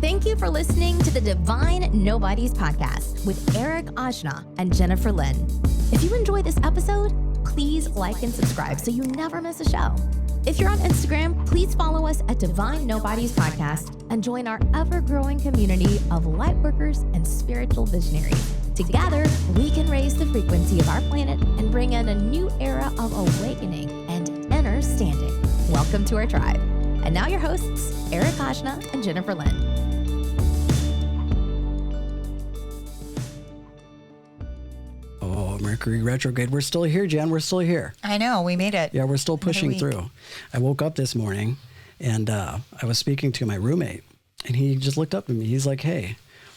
Thank you for listening to the Divine Nobodies podcast with Eric Audra and Jennifer Lynn. If you enjoy this episode, please like and subscribe so you never miss a show. If you're on Instagram, please follow us at Divine Nobodies Podcast and join our ever-growing community of lightworkers and spiritual visionaries. Together, we can raise the frequency of our planet and bring in a new era of awakening and understanding. Welcome to our tribe. And now your hosts, Eric Audra and Jennifer Lynn. Oh, Mercury retrograde. We're still here, Jen. We're still here. I know. We made it. Yeah, we're still pushing through. I woke up this morning and I was speaking to my roommate and he just looked up at me. He's like, hey,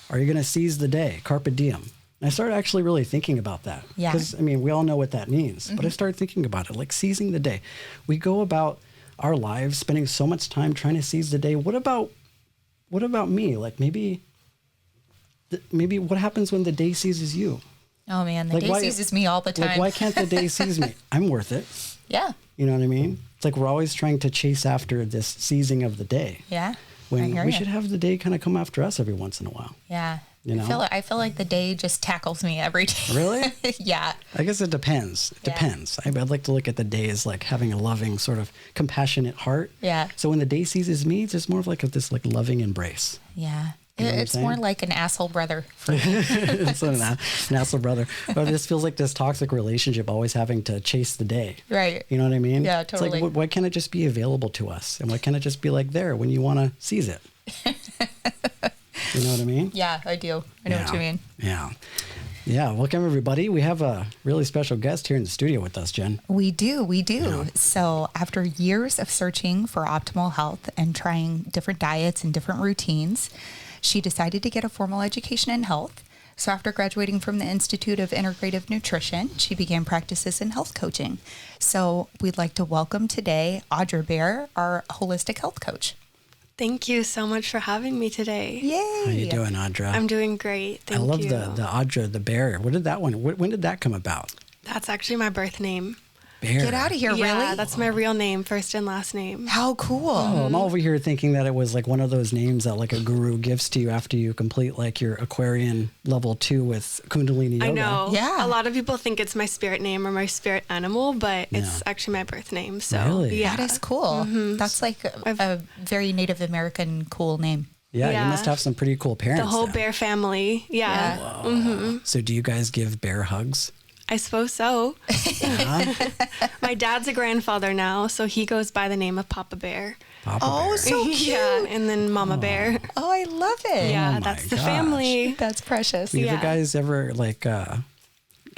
are you going to seize the day? Carpe diem. And I started actually really thinking about that. Yeah. Because, I mean, we all know what that means. But I started thinking about it, like seizing the day. We go about our lives spending so much time trying to seize the day. What about me? Like maybe what happens when the day seizes you? Oh man, the day seizes me all the time. Like, why can't the day seize me? I'm worth it. Yeah. You know what I mean? It's like we're always trying to chase after this seizing of the day. Yeah. When we should have the day kind of come after us every once in a while. Yeah. You know? I feel like the day just tackles me every day. Really? Yeah. I guess it depends. It depends. I'd like to look at the day as like having a loving, sort of compassionate heart. Yeah. So when the day seizes me, it's just more of like this like loving embrace. Yeah. You know it's more like an asshole brother. For me. It's an asshole brother. But this feels like this toxic relationship, always having to chase the day. Right. You know what I mean? Yeah, totally. It's like, why can't it just be available to us? And why can't it just be like there when you want to seize it? You know what I mean? Yeah, I do. I know what you mean. Yeah. Yeah. Welcome, everybody. We have a really special guest here in the studio with us, Jen. We do. Yeah. So after years of searching for optimal health and trying different diets and different routines, she decided to get a formal education in health. So after graduating from the Institute of Integrative Nutrition, she began practices in health coaching. So we'd like to welcome today Audra Bear, our holistic health coach. Thank you so much for having me today. Yay! How you doing, Audra? I'm doing great. Thank you. I love the Audra, the bear. What did that one? When did that come about? That's actually my birth name. Bear. Get out of here, Yeah, really? that's my real name, first and last name. How cool. Oh, I'm over here thinking that it was like one of those names that like a guru gives to you after you complete like your Aquarian level 2 with Kundalini Yoga. I know. Yeah. A lot of people think it's my spirit name or my spirit animal, but it's actually my birth name. So Really? yeah. That is cool. That's like a very Native American cool name. Yeah, Yeah. you must have some pretty cool parents. The whole then. bear family. Yeah. Whoa. So do you guys give bear hugs? I suppose so. Yeah. My dad's a grandfather now, so he goes by the name of Papa Bear. Papa Oh, bear. so cute. Yeah, and then Mama Bear. Oh, I love it. Yeah, my that's the gosh. family. That's precious. Have you Yeah. guys ever like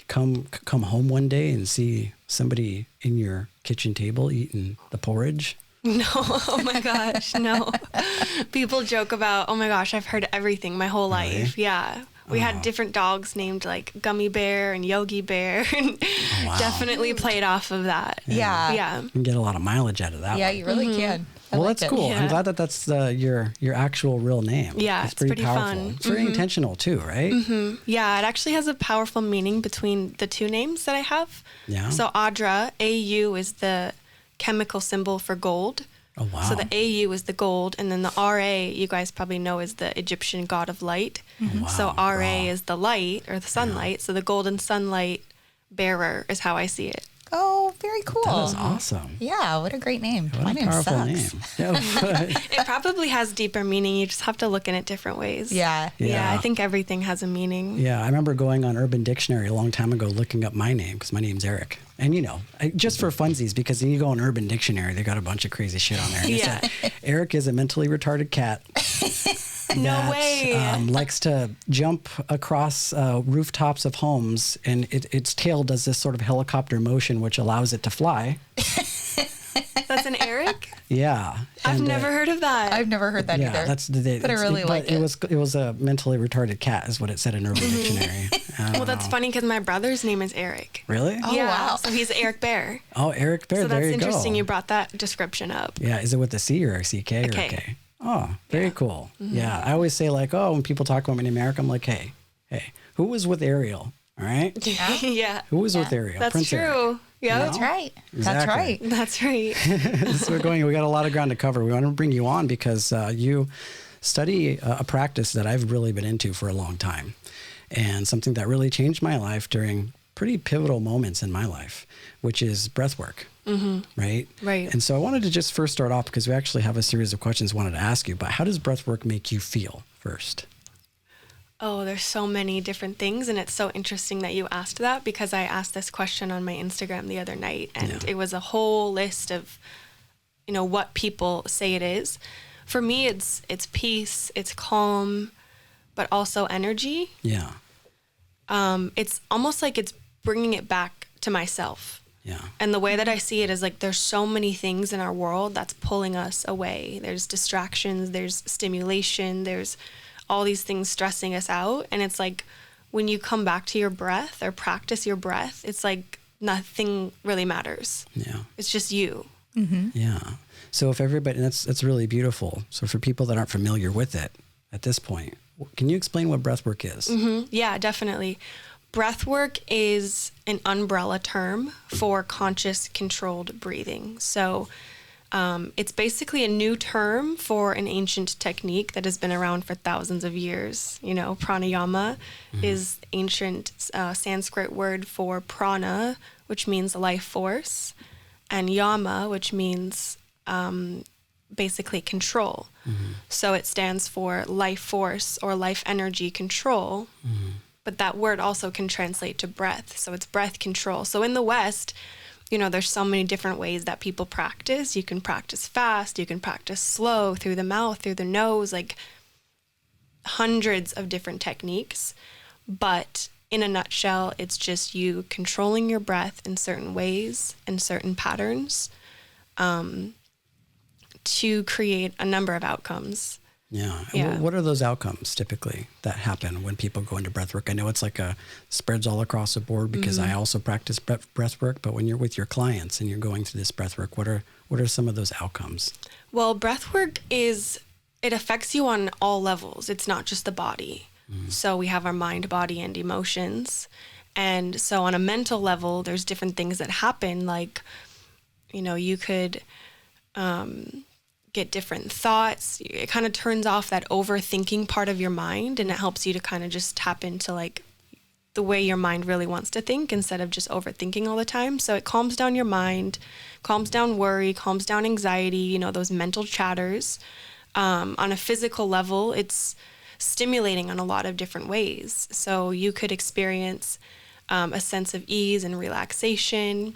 come home one day and see somebody in your kitchen table eating the porridge? No, oh my gosh, no. People joke about, oh my gosh, I've heard everything my whole life. Yeah. We had different dogs named like Gummy Bear and Yogi Bear and wow. definitely played off of that. Yeah. Yeah. You can get a lot of mileage out of that. Yeah, one. you really can. I Well, like that's it. cool. Yeah. I'm glad that that's your actual real name. Yeah, it's pretty powerful. fun. It's very intentional too, right? Yeah, it actually has a powerful meaning between the two names that I have. Yeah. So Audra, AU is the chemical symbol for gold. Oh wow. So the AU is the gold, and then the RA, you guys probably know, is the Egyptian god of light. Wow, So RA wow. is the light, or the sunlight. So the golden sunlight bearer is how I see it. Oh, very cool. That is awesome. Yeah, what a great name. What My a name powerful sucks. name. Yeah. It probably has deeper meaning. You just have to look in it different ways. Yeah. Yeah, I Yeah. think everything has a meaning. Yeah, I remember going on Urban Dictionary a long time ago looking up my name because my name's Eric. And, you know, just for funsies, because when you go on Urban Dictionary, they got a bunch of crazy shit on there. And it Yeah. said, Eric is a mentally retarded cat. No that, way. Likes to jump across rooftops of homes, and its tail does this sort of helicopter motion, which allows it to fly. That's an Eric? Yeah. I've And, never heard of that. I've never heard that yeah, either. that's But I really like it. It was a mentally retarded cat, is what it said in Urban Dictionary. Well, that's funny because my brother's name is Eric. Really? Oh, yeah, wow. So he's Eric Bear. Oh, Eric Bear. So there that's you interesting go. you brought that description up. Yeah, is it with a C or a CK or a K. K? Oh, very cool. Yeah, I always say like, oh, when people talk about me in America, I'm like, hey, who was with Ariel? All right, Yeah. who was with Ariel? That's Prince true. Eric. Yeah. That's right. That's Exactly. right. That's right. So we got a lot of ground to cover. We want to bring you on because you study a practice that I've really been into for a long time, and something that really changed my life during pretty pivotal moments in my life, which is breath work. Right? Right. And so I wanted to just first start off, because we actually have a series of questions I wanted to ask you, but how does breath work make you feel first? Oh, there's so many different things. And it's so interesting that you asked that, because I asked this question on my Instagram the other night, and it was a whole list of, you know, what people say it is. For me, it's peace, it's calm, but also energy. Yeah. It's almost like it's bringing it back to myself. Yeah. And the way that I see it is like, there's so many things in our world that's pulling us away. There's distractions, there's stimulation, there's all these things stressing us out. And it's like, when you come back to your breath or practice your breath, it's like nothing really matters. Yeah. It's just you. Yeah. So if everybody, and that's really beautiful. So for people that aren't familiar with it at this point, can you explain what breath work is? Yeah, definitely. Breath work is an umbrella term for conscious controlled breathing. So it's basically a new term for an ancient technique that has been around for thousands of years. You know, pranayama is ancient Sanskrit word for prana, which means life force, and yama, which means basically control. So it stands for life force or life energy control. But that word also can translate to breath. So it's breath control. So in the West, you know, there's so many different ways that people practice. You can practice fast, you can practice slow, through the mouth, through the nose, like hundreds of different techniques. But in a nutshell, it's just you controlling your breath in certain ways and certain patterns to create a number of outcomes. Yeah. Yeah. What are those outcomes typically that happen when people go into breath work? I know it's like spreads all across the board, because I also practice breath work, but when you're with your clients and you're going through this breath work, what are some of those outcomes? Well, breath work it affects you on all levels. It's not just the body. So we have our mind, body, and emotions. And so on a mental level, there's different things that happen. Like, you know, you could get different thoughts. It kind of turns off that overthinking part of your mind, and it helps you to kind of just tap into like the way your mind really wants to think, instead of just overthinking all the time. So it calms down your mind, calms down worry, calms down anxiety, you know, those mental chatters. On a physical level, it's stimulating on a lot of different ways. So you could experience a sense of ease and relaxation.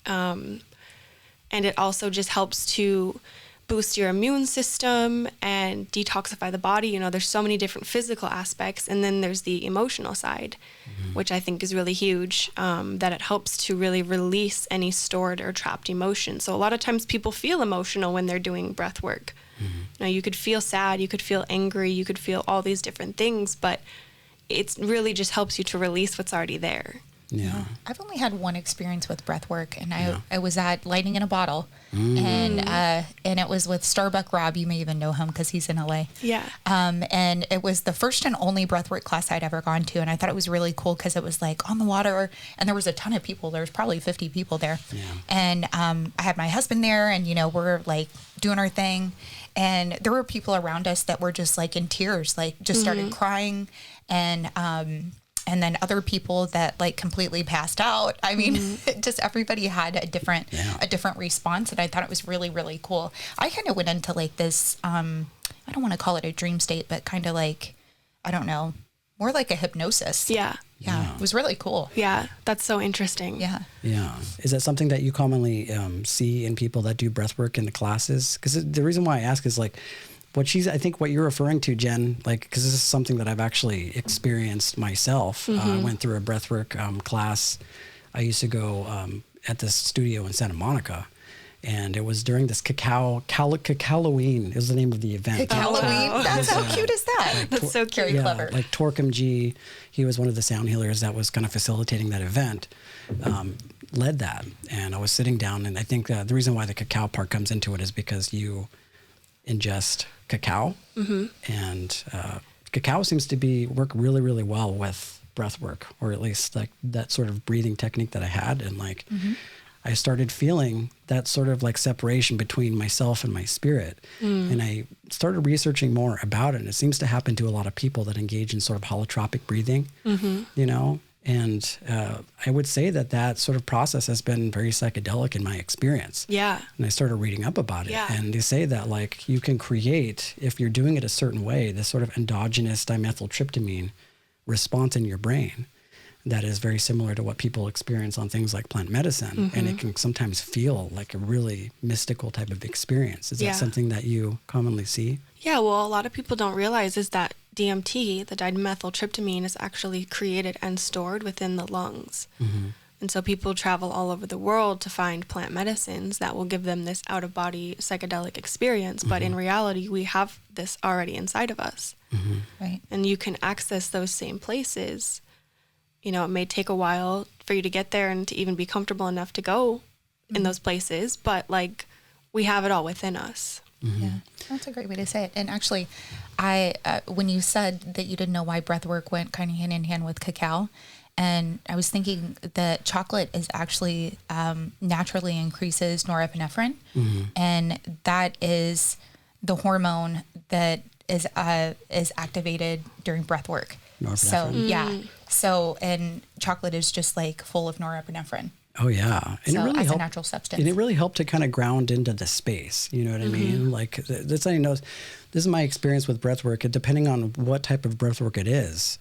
And it also just helps to boost your immune system and detoxify the body. You know, there's so many different physical aspects. And then there's the emotional side, which I think is really huge, that it helps to really release any stored or trapped emotion. So a lot of times people feel emotional when they're doing breath work. Now, you could feel sad, you could feel angry, you could feel all these different things, but it really just helps you to release what's already there. Yeah. I've only had one experience with breath work, and I was at Lightning in a Bottle, and it was with Starbuck Rob. You may even know him because he's in LA. Yeah. And it was the first and only breathwork class I'd ever gone to, and I thought it was really cool because it was like on the water, and there was a ton of people. There was probably 50 people there, and I had my husband there, and you know, we're like doing our thing, and there were people around us that were just like in tears, like just started crying, and then other people that like completely passed out. I mean, just everybody had a different response. And I thought it was really, really cool. I kind of went into like this, I don't want to call it a dream state, but kind of like, I don't know, more like a hypnosis. Yeah. Yeah. It was really cool. Yeah. That's so interesting. Yeah. Yeah. Is that something that you commonly see in people that do breath work in the classes? Because the reason why I ask is like, I think what you're referring to, Jen, like, because this is something that I've actually experienced myself. I went through a breathwork class. I used to go at this studio in Santa Monica, and it was during this Cacao-Halloween is the name of the event. Halloween? That's how cute is that? Like, That's so cute. Yeah, Clever. like Torquem G, he was one of the sound healers that was kind of facilitating that event, led that. And I was sitting down, and I think the reason why the cacao part comes into it is because you ingest cacao, and cacao seems to work really, really well with breath work, or at least like that sort of breathing technique that I had. And like, I started feeling that sort of like separation between myself and my spirit. And I started researching more about it. And it seems to happen to a lot of people that engage in sort of holotropic breathing, you know? And I would say that sort of process has been very psychedelic in my experience. Yeah. And I started reading up about it. Yeah. And they say that like you can create, if you're doing it a certain way, this sort of endogenous dimethyltryptamine response in your brain that is very similar to what people experience on things like plant medicine. And it can sometimes feel like a really mystical type of experience. Is that something that you commonly see? Yeah, well, a lot of people don't realize is that DMT, the dimethyltryptamine, is actually created and stored within the lungs. And so people travel all over the world to find plant medicines that will give them this out-of-body psychedelic experience. But in reality, we have this already inside of us. Right. And you can access those same places. You know, it may take a while for you to get there and to even be comfortable enough to go in those places, but like we have it all within us. Yeah, that's a great way to say it. And actually, I when you said that you didn't know why breath work went kind of hand in hand with cacao, and I was thinking that chocolate is actually naturally increases norepinephrine, and that is the hormone that is activated during breath work. So and chocolate is just like full of norepinephrine. Oh yeah, and so it really as helped, a natural substance. and it really helped to kind of ground into the space. You know what I mean? Like that's how you know. This is my experience with breath work. Depending on what type of breath work it is,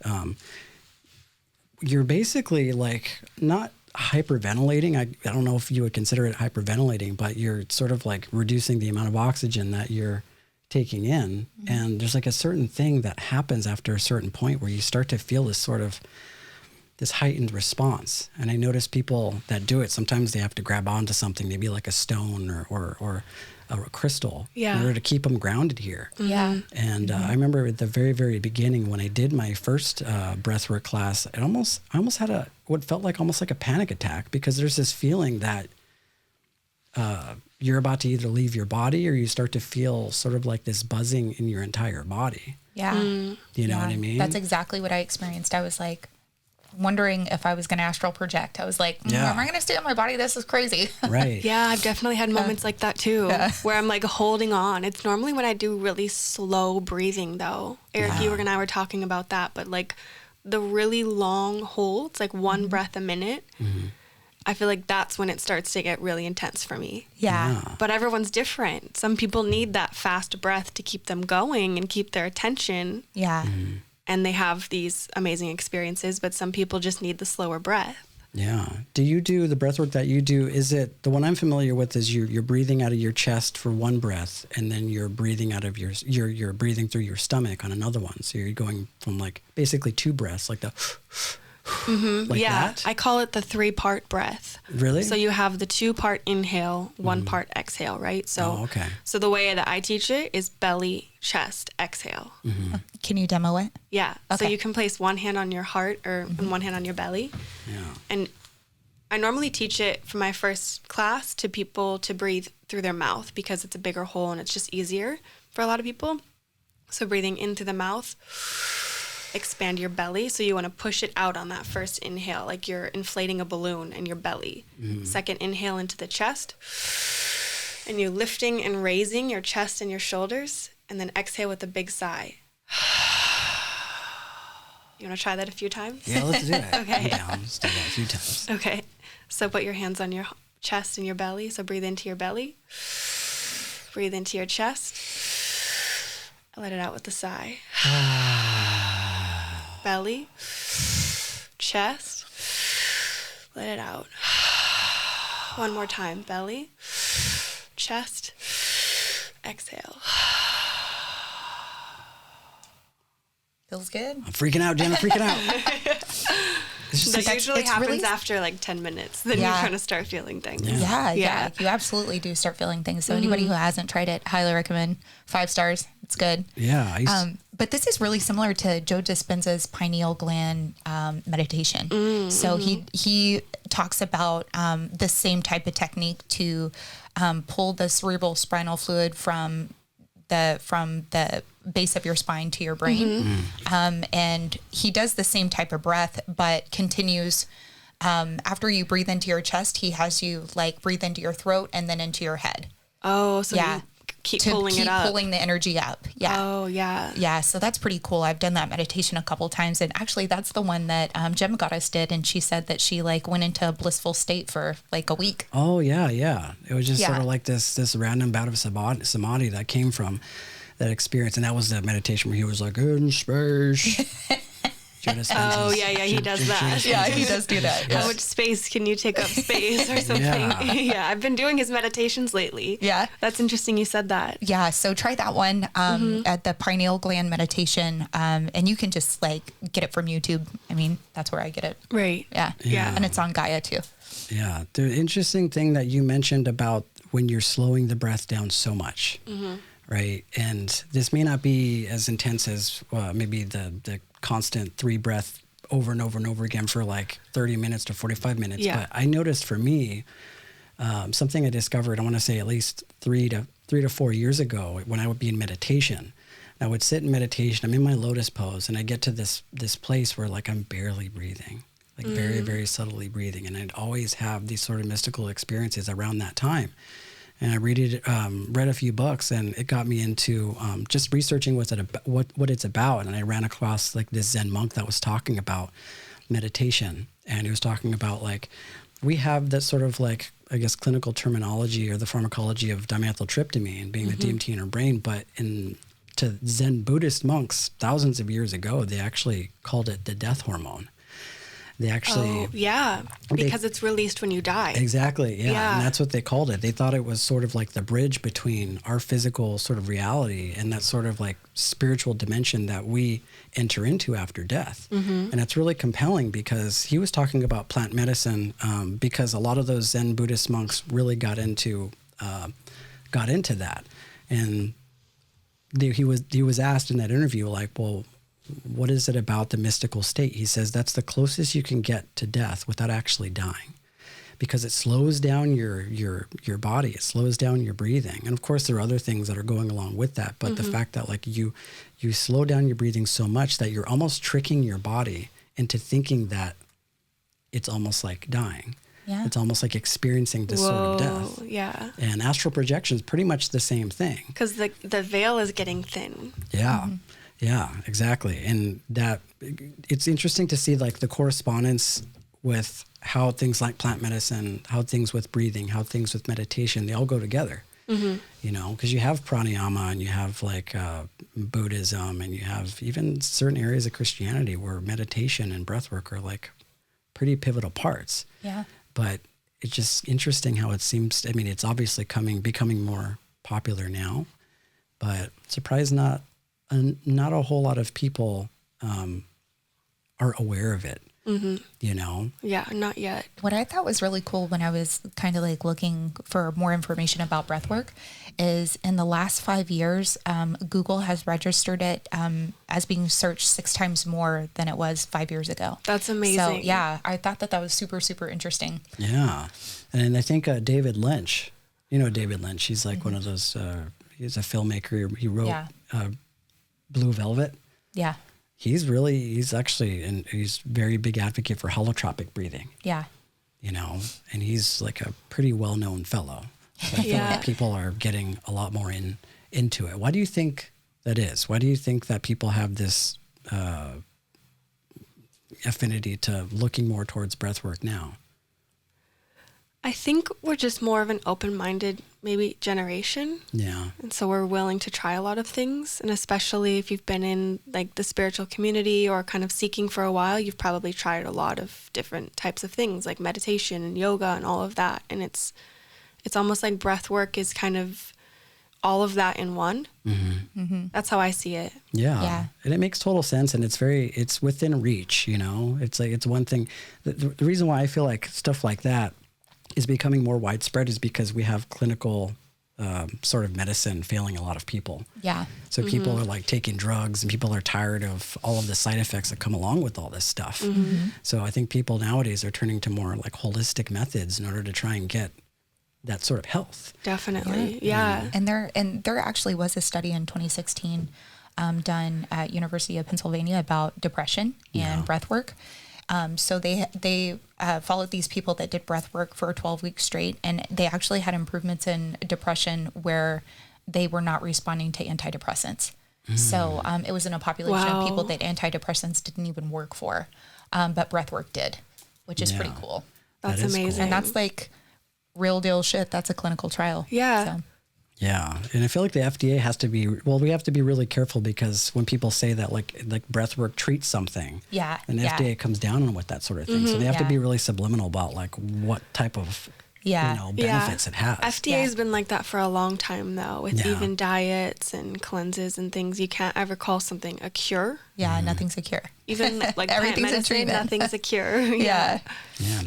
you're basically like not hyperventilating. I don't know if you would consider it hyperventilating, but you're sort of like reducing the amount of oxygen that you're taking in. And there's like a certain thing that happens after a certain point where you start to feel this sort of this heightened response. And I notice people that do it, sometimes they have to grab onto something, maybe like a stone or a crystal in order to keep them grounded here. Yeah. And I remember at the very, very beginning when I did my first breathwork class, I almost had what felt like almost like a panic attack, because there's this feeling that you're about to either leave your body or you start to feel sort of like this buzzing in your entire body. Yeah. You know what I mean? That's exactly what I experienced. I was like wondering if I was going to astral project. I was like, am I going to stay in my body? This is crazy. Right. Yeah, I've definitely had moments like that too, where I'm like holding on. It's normally when I do really slow breathing though. Eric, you and I were talking about that, but like the really long holds, like one breath a minute, I feel like that's when it starts to get really intense for me. Yeah. But everyone's different. Some people need that fast breath to keep them going and keep their attention. Yeah. And they have these amazing experiences, but some people just need the slower breath. Yeah. Do you do the breath work that you do? Is it the one I'm familiar with is you're breathing out of your chest for one breath, and then you're breathing out of you're breathing through your stomach on another one. So you're going from like basically two breaths, like the like that? I call it the 3-part breath. Really? So you have the 2-part inhale, 1-part exhale, right? So So the way that I teach it is belly, chest, exhale. Can you demo it? Yeah. Okay. So you can place one hand on your heart and one hand on your belly. Yeah. And I normally teach it for my first class to people to breathe through their mouth because it's a bigger hole and it's just easier for a lot of people. So breathing in through the mouth, expand your belly. So you want to push it out on that first inhale, like you're inflating a balloon in your belly. Second inhale into the chest, and you're lifting and raising your chest and your shoulders, and then exhale with a big sigh. You want to try that a few times? Yeah, let's do it. Okay. I'm down. Let's do that a few times. Okay. So put your hands on your chest and your belly. So breathe into your belly. Breathe into your chest. Let it out with a sigh. Belly. Chest. Let it out. One more time. Belly. Chest. Exhale. Feels good. I'm freaking out, Jen. I'm freaking out. That usually happens really after like 10 minutes. Then you kind of start feeling things. Yeah. You absolutely do start feeling things. So anybody who hasn't tried it, highly recommend. 5 stars. It's good. Yeah. But this is really similar to Joe Dispenza's pineal gland meditation. So he talks about the same type of technique to pull the cerebral spinal fluid from the base of your spine to your brain. And he does the same type of breath, but continues After you breathe into your chest, he has you like breathe into your throat and then into your head. Oh, so you keep pulling it up. Pulling the energy up. Yeah. Oh, yeah. Yeah. So that's pretty cool. I've done that meditation a couple times. And actually that's the one that Gem Goddess did. And she said that she like went into a blissful state for like a week. Oh, yeah, yeah. It was just sort of like this random bout of samadhi that came from that experience. And that was the meditation where he was like, in space. Oh, yeah, he does that. Yeah, he does do that. How much space can you take up space or something? Yeah, I've been doing his meditations lately. Yeah. That's interesting you said that. Yeah, so try that one at the pineal gland meditation. And you can just like get it from YouTube. I mean, that's where I get it. Right. Yeah. And it's on Gaia too. Yeah. The interesting thing that you mentioned about when you're slowing the breath down so much, right? And this may not be as intense as maybe the constant 3 breath over and over and over again for like 30 minutes to 45 minutes. Yeah. But I noticed for me, something I discovered, I want to say at least 3 to 4 years ago when I would be in meditation. I would sit in meditation, I'm in my lotus pose, and I get to this place where like I'm barely breathing, like very, very subtly breathing. And I'd always have these sort of mystical experiences around that time. And I read a few books, and it got me into just researching what it's about. And I ran across like this Zen monk that was talking about meditation, and he was talking about like we have that sort of like I guess clinical terminology or the pharmacology of dimethyltryptamine being the DMT in our brain, but to Zen Buddhist monks thousands of years ago, they actually called it the death hormone. They actually... because it's released when you die. Exactly, yeah. And that's what they called it. They thought it was sort of like the bridge between our physical sort of reality and that sort of like spiritual dimension that we enter into after death. And that's really compelling because he was talking about plant medicine because a lot of those Zen Buddhist monks really got into that. And he was asked in that interview, like, well, what is it about the mystical state? He says that's the closest you can get to death without actually dying, because it slows down your body, it slows down your breathing, and of course there are other things that are going along with that. But the fact that like you slow down your breathing so much that you're almost tricking your body into thinking that it's almost like dying. Yeah. It's almost like experiencing this sort of death. Yeah. And astral projection is pretty much the same thing. Because the veil is getting thin. Yeah. Yeah, exactly. And that it's interesting to see like the correspondence with how things like plant medicine, how things with breathing, how things with meditation, they all go together. You know, because you have pranayama and you have like Buddhism and you have even certain areas of Christianity where meditation and breathwork are like pretty pivotal parts. Yeah. But it's just interesting how it seems, I mean, it's obviously becoming more popular now, but surprised not a whole lot of people are aware of it, you know? Yeah, not yet. What I thought was really cool when I was kind of like looking for more information about breathwork is in the last 5 years, Google has registered it as being searched 6 times more than it was 5 years ago. That's amazing. So yeah, I thought that was super, super interesting. Yeah. And I think David Lynch, you know David Lynch, he's like one of those, he's a filmmaker. He wrote Blue Velvet. Yeah. He's actually, and he's very big advocate for holotropic breathing. Yeah. You know, and he's like a pretty well-known fellow. So I feel like people are getting a lot more into it. Why do you think that is? Why do you think that people have this affinity to looking more towards breathwork now? I think we're just more of an open-minded, maybe, generation. Yeah. And so we're willing to try a lot of things. And especially if you've been in like the spiritual community or kind of seeking for a while, you've probably tried a lot of different types of things like meditation and yoga and all of that. And it's almost like breath work is kind of all of that in one. That's how I see it. Yeah. And it makes total sense. And it's within reach, you know, it's like, it's one thing. The reason why I feel like stuff like that is becoming more widespread is because we have clinical sort of medicine failing a lot of people. Yeah. So people are like taking drugs and people are tired of all of the side effects that come along with all this stuff. So I think people nowadays are turning to more like holistic methods in order to try and get that sort of health. Definitely. Yeah. And there actually was a study in 2016 done at University of Pennsylvania about depression and breath work. So they followed these people that did breath work for 12 weeks straight, and they actually had improvements in depression where they were not responding to antidepressants. So it was in a population of people that antidepressants didn't even work for, but breath work did, which is pretty cool. That's amazing. Cool. And that's like real deal shit. That's a clinical trial. Yeah. So. Yeah. And I feel like the FDA has to be, well, we have to be really careful because when people say that like breath work treats something, Yeah. and the FDA comes down on with that sort of thing. So they have to be really subliminal about like what type of benefits it has. FDA has been like that for a long time though, with even diets and cleanses and things. You can't ever call something a cure. Yeah, nothing's a cure. Even like everything's plant a treatment. nothing's a cure. Yeah.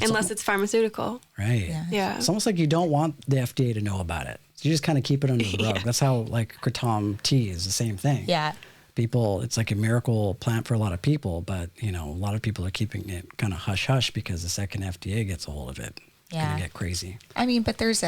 Unless it's pharmaceutical. Right. Yeah. It's almost like you don't want the FDA to know about it. You just kind of keep it under the rug. That's how like kratom tea is the same thing. Yeah. People, it's like a miracle plant for a lot of people, but you know, a lot of people are keeping it kind of hush hush because the second FDA gets a hold of it, it's gonna get crazy. I mean, but there's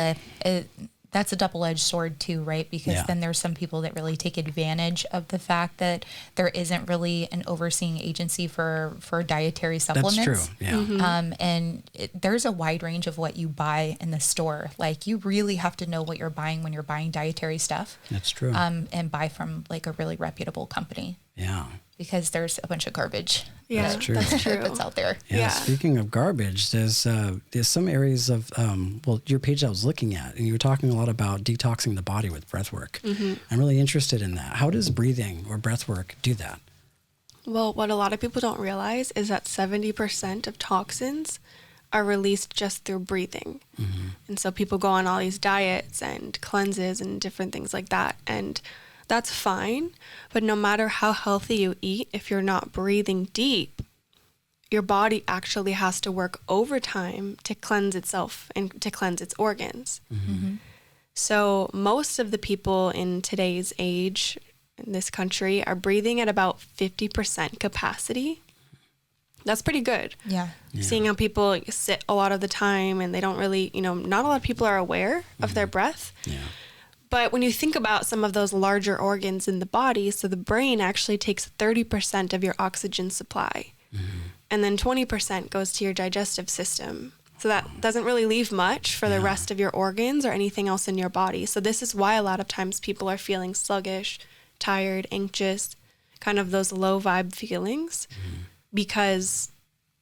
that's a double-edged sword too, right? Because then there's some people that really take advantage of the fact that there isn't really an overseeing agency for dietary supplements. That's true. Yeah. And there's a wide range of what you buy in the store. Like you really have to know what you're buying when you're buying dietary stuff. That's true. And buy from like a really reputable company. Yeah. Because there's a bunch of garbage. Yeah, that's true. That's out there. Yeah. Speaking of garbage, there's some areas of your page I was looking at, and you were talking a lot about detoxing the body with breath work. I'm really interested in that. How does breathing or breath work do that? Well, what a lot of people don't realize is that 70% of toxins are released just through breathing. And so people go on all these diets and cleanses and different things like that, and that's fine, but no matter how healthy you eat, if you're not breathing deep, your body actually has to work overtime to cleanse itself and to cleanse its organs. So most of the people in today's age in this country are breathing at about 50% capacity. That's pretty good. Yeah. Seeing how people sit a lot of the time and they don't really, not a lot of people are aware of their breath. Yeah. But when you think about some of those larger organs in the body, so the brain actually takes 30% of your oxygen supply, and then 20% goes to your digestive system. So that doesn't really leave much for the rest of your organs or anything else in your body. So this is why a lot of times people are feeling sluggish, tired, anxious, kind of those low vibe feelings, because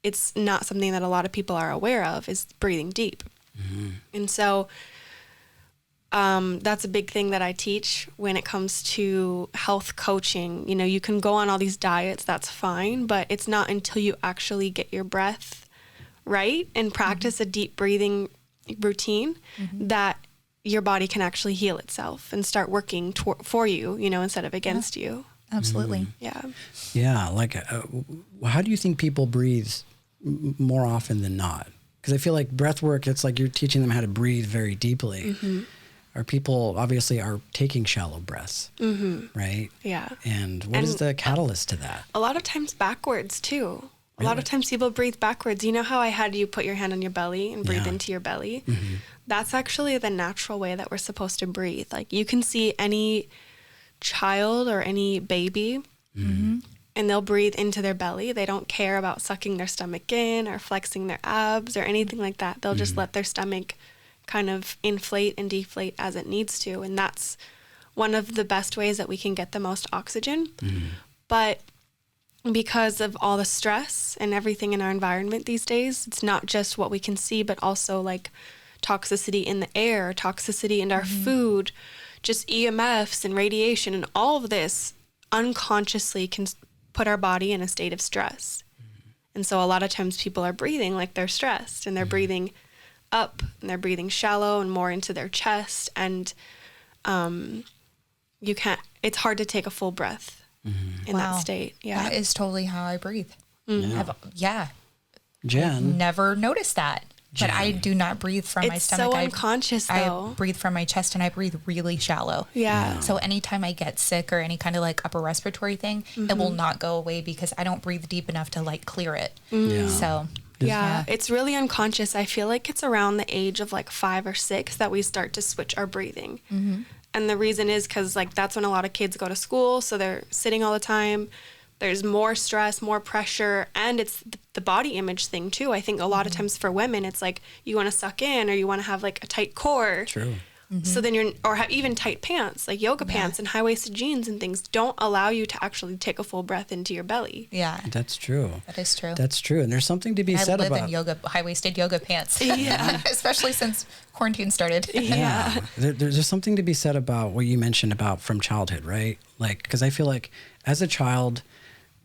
it's not something that a lot of people are aware of, is breathing deep. And so that's a big thing that I teach when it comes to health coaching. You can go on all these diets, that's fine, but it's not until you actually get your breath right and practice a deep breathing routine that your body can actually heal itself and start working for you, instead of against you. Absolutely. Yeah. Yeah. Like, how do you think people breathe more often than not? Because I feel like breath work, it's like you're teaching them how to breathe very deeply. Or people obviously are taking shallow breaths, right? Yeah. And what is the catalyst to that? A lot of times backwards too. A lot of times people breathe backwards. You know how I had you put your hand on your belly and breathe into your belly? That's actually the natural way that we're supposed to breathe. Like you can see any child or any baby and they'll breathe into their belly. They don't care about sucking their stomach in or flexing their abs or anything like that. They'll just let their stomach kind of inflate and deflate as it needs to. And that's one of the best ways that we can get the most oxygen. But because of all the stress and everything in our environment these days, it's not just what we can see, but also like toxicity in the air, toxicity in our food, just EMFs and radiation, and all of this unconsciously can put our body in a state of stress. And so a lot of times people are breathing like they're stressed, and they're breathing up and they're breathing shallow and more into their chest, and it's hard to take a full breath in that state. Yeah. That is totally how I breathe. Jen. Never noticed that. But I do not breathe from my stomach. It's so unconscious, though. I breathe from my chest, and I breathe really shallow. Yeah. So anytime I get sick or any kind of like upper respiratory thing, it will not go away because I don't breathe deep enough to like clear it. So yeah, it's really unconscious. I feel like it's around the age of like 5 or 6 that we start to switch our breathing. And the reason is because like that's when a lot of kids go to school, so they're sitting all the time. there's more stress, more pressure, and it's the body image thing too. I think a lot of times for women, it's like you want to suck in or you want to have like a tight core. True. So then even tight pants, like yoga pants and high-waisted jeans and things don't allow you to actually take a full breath into your belly. Yeah. That's true. That is true. That's true. And there's something to be said about... I live in high-waisted yoga pants. Yeah. Especially since quarantine started. Yeah. There's something to be said about what you mentioned about from childhood, right? Like, because I feel like as a child,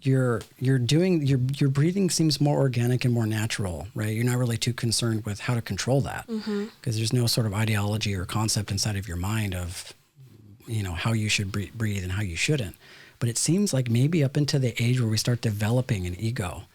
your breathing seems more organic and more natural, right? You're not really too concerned with how to control that because there's no sort of ideology or concept inside of your mind of, how you should breathe and how you shouldn't. But it seems like maybe up into the age where we start developing an ego,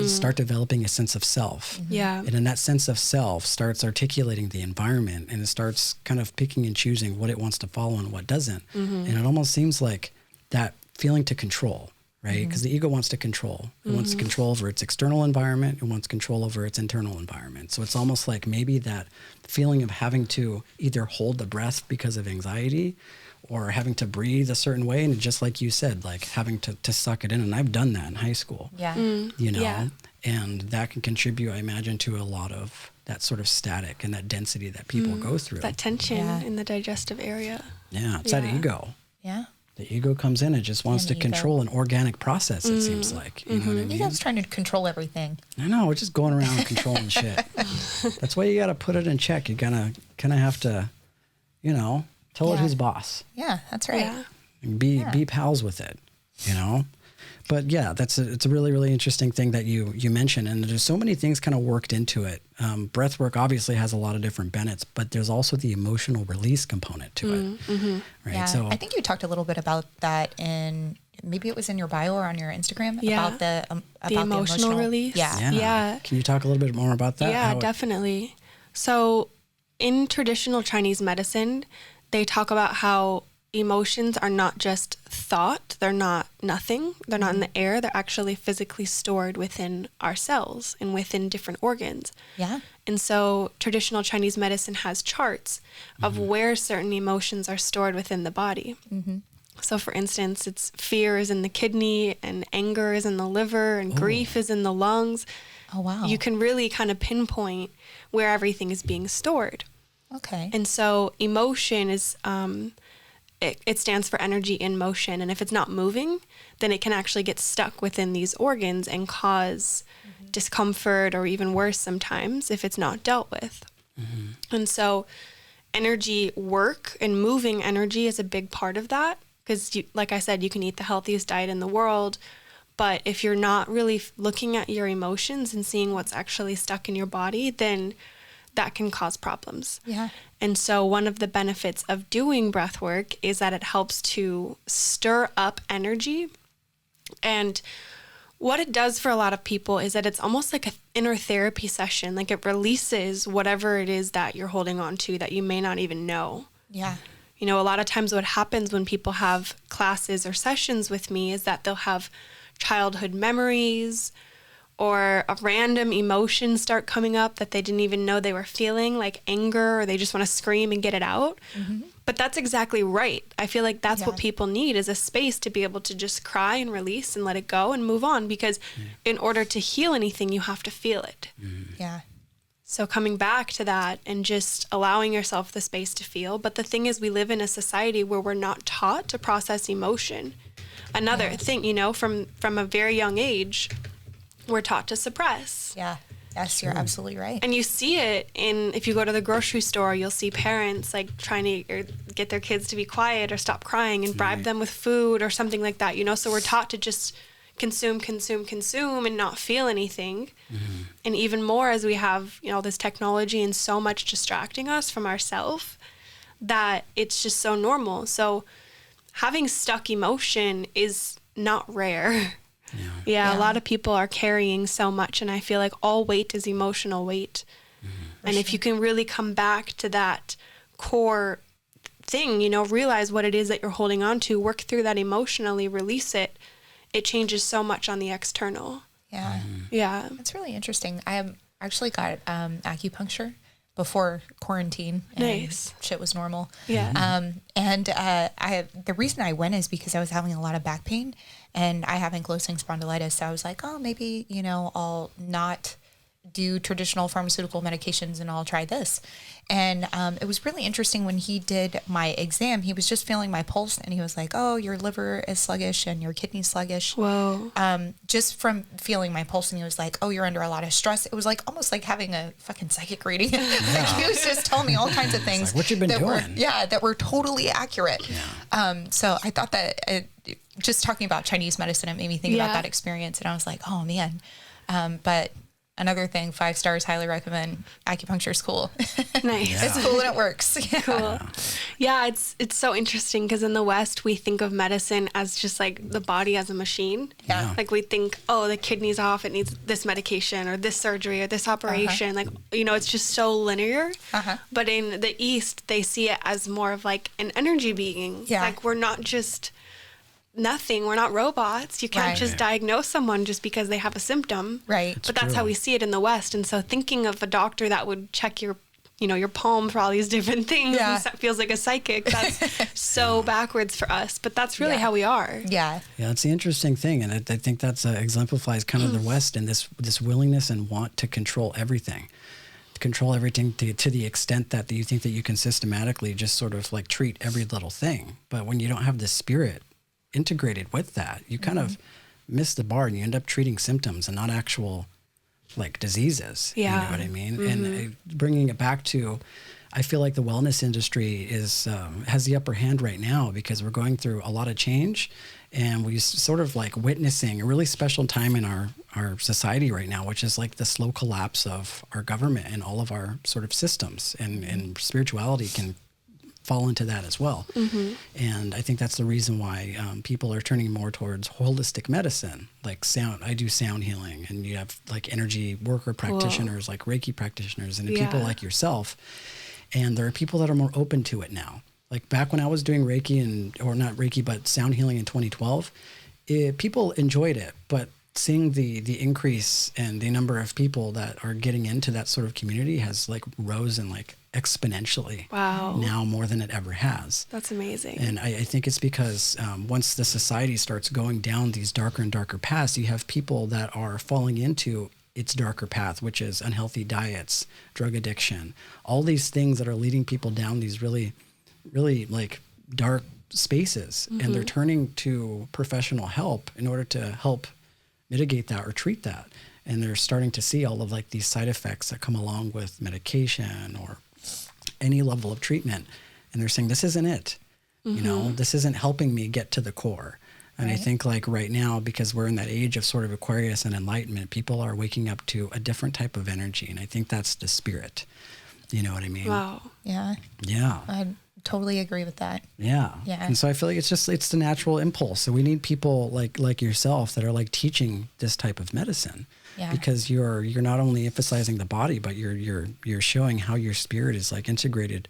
start developing a sense of self. Yeah. And then that sense of self starts articulating the environment and it starts kind of picking and choosing what it wants to follow and what doesn't. And it almost seems like that feeling to control, right? Because the ego wants to control. It wants to control over its external environment. It wants control over its internal environment. So it's almost like maybe that feeling of having to either hold the breath because of anxiety or having to breathe a certain way. And just like you said, like having to suck it in. And I've done that in high school, Yeah. And that can contribute, I imagine, to a lot of that sort of static and that density that people go through. That tension in the digestive area. Yeah. It's that ego. Yeah. The ego comes in and just wants to control an organic process, it seems like. You know what I mean? Ego's trying to control everything. I know, we're just going around controlling shit. That's why you got to put it in check. You gotta kind of have to, tell it who's boss. Yeah, that's right. Yeah. And be pals with it, But yeah, it's a really, really interesting thing that you mentioned. And there's so many things kind of worked into it. Breath work obviously has a lot of different benefits, but there's also the emotional release component to it. Right. Yeah, So I think you talked a little bit about that maybe it was in your bio or on your Instagram about the emotional release. Yeah. Can you talk a little bit more about that? Yeah, definitely. So in traditional Chinese medicine, they talk about how emotions are not just thought. They're not nothing. They're not in the air. They're actually physically stored within our cells and within different organs. Yeah. And so traditional Chinese medicine has charts of where certain emotions are stored within the body. So for instance, it's fear is in the kidney and anger is in the liver and grief is in the lungs. Oh, wow. You can really kind of pinpoint where everything is being stored. Okay. And so emotion is, it stands for energy in motion. And if it's not moving, then it can actually get stuck within these organs and cause discomfort or even worse sometimes if it's not dealt with. And so energy work and moving energy is a big part of that. Because like I said, you can eat the healthiest diet in the world, but if you're not really looking at your emotions and seeing what's actually stuck in your body, then that can cause problems. Yeah. And so one of the benefits of doing breath work is that it helps to stir up energy. And what it does for a lot of people is that it's almost like an inner therapy session. Like it releases whatever it is that you're holding on to that you may not even know. Yeah. A lot of times what happens when people have classes or sessions with me is that they'll have childhood memories or a random emotion start coming up that they didn't even know they were feeling, like anger, or they just want to scream and get it out. But that's exactly right. I feel like that's what people need is a space to be able to just cry and release and let it go and move on, because in order to heal anything, you have to feel it. Yeah. So coming back to that and just allowing yourself the space to feel. But the thing is, we live in a society where we're not taught to process emotion. Another thing, from a very young age, we're taught to suppress. Yeah. Yes, you're absolutely right. And you see it if you go to the grocery store, you'll see parents like trying to get their kids to be quiet or stop crying and bribe them with food or something like that, So we're taught to just consume and not feel anything. And even more as we have, this technology and so much distracting us from ourselves that it's just so normal. So having stuck emotion is not rare. Yeah, a lot of people are carrying so much, and I feel like all weight is emotional weight. And if you can really come back to that core thing, realize what it is that you're holding on to, work through that emotionally, release it, it changes so much on the external. Yeah. Yeah. That's really interesting. I actually got acupuncture before quarantine. And Nice. Shit was normal. Yeah. And the reason I went is because I was having a lot of back pain, and I have ankylosing spondylitis. So I was like, oh, maybe, I'll not do traditional pharmaceutical medications and I'll try this. And it was really interesting when he did my exam. He was just feeling my pulse and he was like, oh, your liver is sluggish and your kidney's sluggish. Whoa. Just from feeling my pulse, and he was like, oh, you're under a lot of stress. It was like almost like having a fucking psychic reading. Like he was just telling me all kinds of things. Like, what you've been doing. That were totally accurate. Yeah. So I thought that just talking about Chinese medicine, it made me think about that experience. And I was like, oh man. But another thing, 5 stars, highly recommend. Acupuncture is cool. Nice. Yeah. It's cool and it works. Yeah. Cool. Yeah, it's so interesting because in the West, we think of medicine as just like the body as a machine. Yeah. Like we think, oh, the kidney's off, it needs this medication or this surgery or this operation. Like, it's just so linear. But in the East, they see it as more of like an energy being. Yeah. Like we're not just nothing. We're not robots. You can't just diagnose someone just because they have a symptom. Right. But that's how we see it in the West. And so thinking of a doctor that would check your palm for all these different things, and that feels like a psychic. That's so backwards for us, but that's really how we are. Yeah. Yeah, it's the interesting thing. And I think that's exemplifies kind of the West and this willingness and want to control everything. Control everything to the extent that you think that you can systematically just sort of like treat every little thing. But when you don't have the spirit integrated with that, you kind of miss the bar and you end up treating symptoms and not actual like diseases. Yeah. You know what I mean? And bringing it back to, I feel like the wellness industry has the upper hand right now because we're going through a lot of change and we sort of like witnessing a really special time in our society right now, which is like the slow collapse of our government and all of our sort of systems, and spirituality can fall into that as well. And I think that's the reason why people are turning more towards holistic medicine, like sound. I do sound healing, and you have like energy worker practitioners, like Reiki practitioners, and people like yourself. And there are people that are more open to it now. Like back when I was doing Reiki or not Reiki, but sound healing in 2012, people enjoyed it, but seeing the increase and the number of people that are getting into that sort of community has like risen like exponentially. Wow. Now more than it ever has. That's amazing. And I think it's because once the society starts going down these darker and darker paths, you have people that are falling into its darker path, which is unhealthy diets, drug addiction, all these things that are leading people down these really, really like dark spaces. And they're turning to professional help in order to help mitigate that or treat that. And they're starting to see all of like these side effects that come along with medication or any level of treatment. And they're saying, this isn't it. This isn't helping me get to the core. And I think like right now, because we're in that age of sort of Aquarius and enlightenment, people are waking up to a different type of energy. And I think that's the spirit. You know what I mean? Wow. Yeah. Yeah. I totally agree with that. Yeah. Yeah. And so I feel like it's the natural impulse. So we need people like yourself that are like teaching this type of medicine. Yeah. Because you're not only emphasizing the body, but you're showing how your spirit is like integrated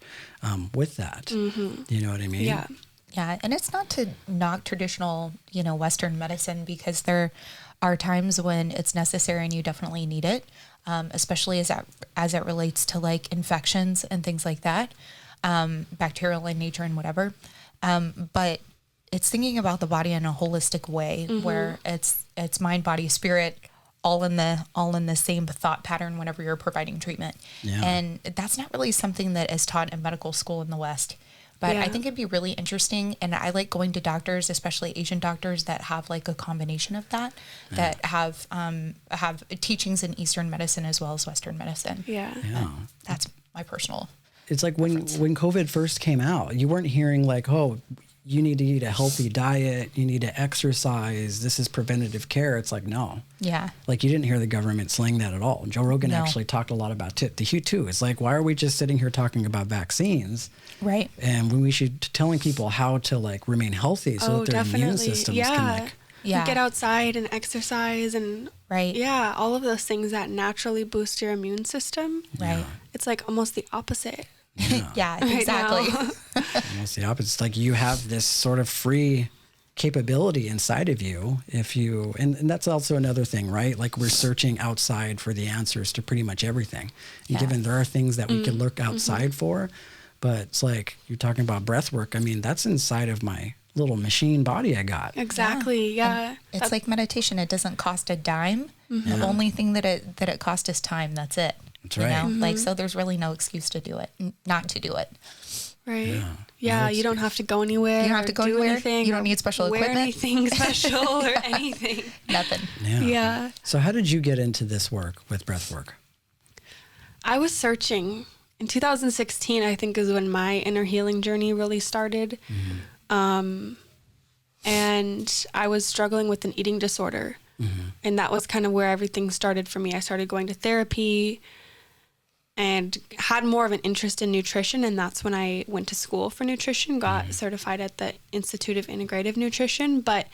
with that. You know what I mean? Yeah. Yeah. And it's not to knock traditional, Western medicine, because there are times when it's necessary and you definitely need it, especially as it relates to like infections and things like that, bacterial in nature and whatever. But it's thinking about the body in a holistic way where it's mind, body, spirit, all in the same thought pattern whenever you're providing treatment. Yeah. And that's not really something that is taught in medical school in the West. But I think it'd be really interesting. And I like going to doctors, especially Asian doctors that have like a combination of that, that have teachings in Eastern medicine as well as Western medicine. Yeah. That's my personal. It's like when COVID first came out, you weren't hearing like, oh, you need to eat a healthy diet, you need to exercise, this is preventative care. It's like, no. Yeah. Like you didn't hear the government slaying that at all. Joe Rogan actually talked a lot about it. The Hugh too. It's like, why are we just sitting here talking about vaccines? Right. And when we should telling people how to like remain healthy so that their immune systems can like get outside and exercise and all of those things that naturally boost your immune system. Right. It's like almost the opposite. Yeah, exactly. Almost the opposite. It's like you have this sort of free capability inside of you if you, and that's also another thing, right? Like we're searching outside for the answers to pretty much everything. And given there are things that we could look outside for, but it's like you're talking about breath work. I mean, that's inside of my little machine body I got. Exactly. Yeah. It's like meditation. It doesn't cost a dime. The only thing that it costs is time. That's it. That's right. Like, so there's really no excuse to do it, not to do it. Right. Yeah. You don't have to go anywhere. You don't have to go anywhere. Anything, you don't need special wear equipment. anything special or anything. Nothing. Yeah. So how did you get into this work with breath work? I was searching. In 2016, I think is when my inner healing journey really started. And I was struggling with an eating disorder. And that was kind of where everything started for me. I started going to therapy and had more of an interest in nutrition. And that's when I went to school for nutrition, got certified at the Institute of Integrative Nutrition. But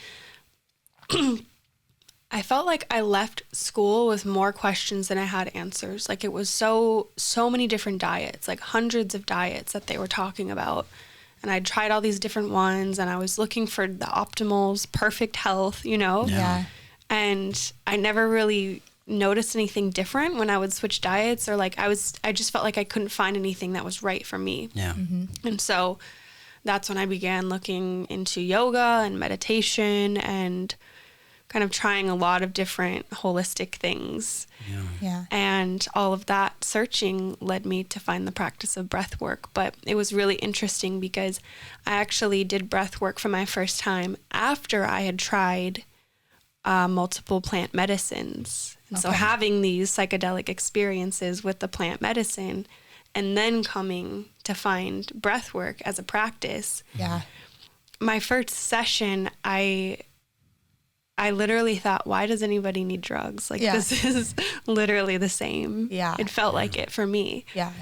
I felt like I left school with more questions than I had answers. Like, it was so many different diets, like hundreds of diets that they were talking about. And I tried all these different ones, and I was looking for the optimals, perfect health, you know? Yeah. And I never really noticed anything different when I would switch diets, or like I just felt like I couldn't find anything that was right for me. Yeah. And so that's when I began looking into yoga and meditation and kind of trying a lot of different holistic things. Yeah. And all of that searching led me to find the practice of breath work. But it was really interesting because I actually did breath work for my first time after I had tried multiple plant medicines. And so having these psychedelic experiences with the plant medicine and then coming to find breath work as a practice. Yeah. My first session, I literally thought, why does anybody need drugs? Like, this is literally the same. Yeah. It felt like it for me. Yeah.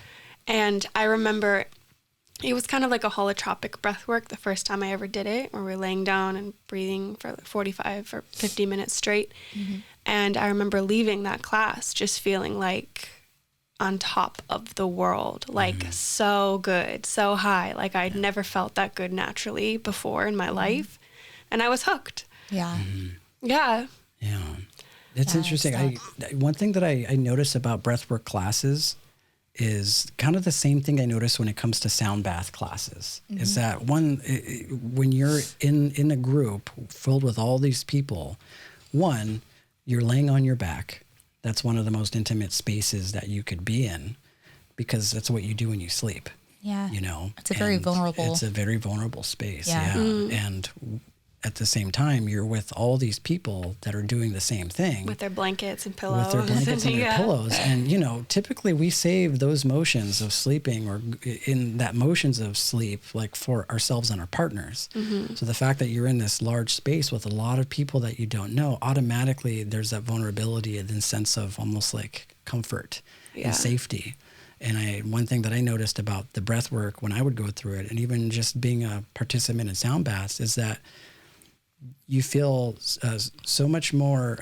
And I remember it was kind of like a holotropic breath work the first time I ever did it, where we're laying down and breathing for like 45 or 50 minutes straight. And I remember leaving that class just feeling like on top of the world, like so good, so high. Like I'd never felt that good naturally before in my life. And I was hooked. Yeah. Yeah. Yeah. It's interesting. One thing that I notice about breathwork classes is kind of the same thing I notice when it comes to sound bath classes. Is that when you're in a group filled with all these people, one, you're laying on your back. That's one of the most intimate spaces that you could be in, because that's what you do when you sleep. Yeah. You know, It's a very vulnerable space. Yeah. And at the same time, you're with all these people that are doing the same thing. With their blankets and pillows. With their blankets and their pillows. And, you know, typically we save those motions of sleeping, or in that motions of sleep, like for ourselves and our partners. So the fact that you're in this large space with a lot of people that you don't know, automatically there's that vulnerability and then sense of almost like comfort and safety. And one thing that I noticed about the breath work when I would go through it, and even just being a participant in sound baths, is that you feel so much more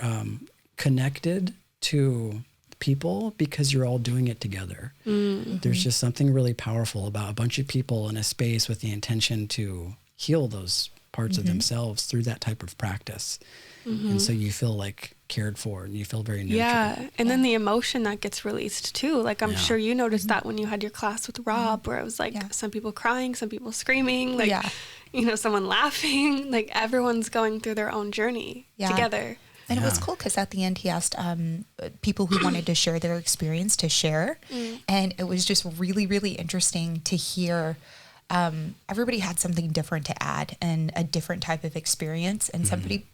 connected to people because you're all doing it together. There's just something really powerful about a bunch of people in a space with the intention to heal those parts of themselves through that type of practice. And so you feel like cared for and you feel very nurtured. Yeah. And then the emotion that gets released too. Like I'm sure you noticed that when you had your class with Rob, where it was like some people crying, some people screaming, like, you know, someone laughing, like everyone's going through their own journey together. And it was cool because at the end he asked people who wanted to share their experience to share. And it was just really, really interesting to hear everybody had something different to add and a different type of experience. And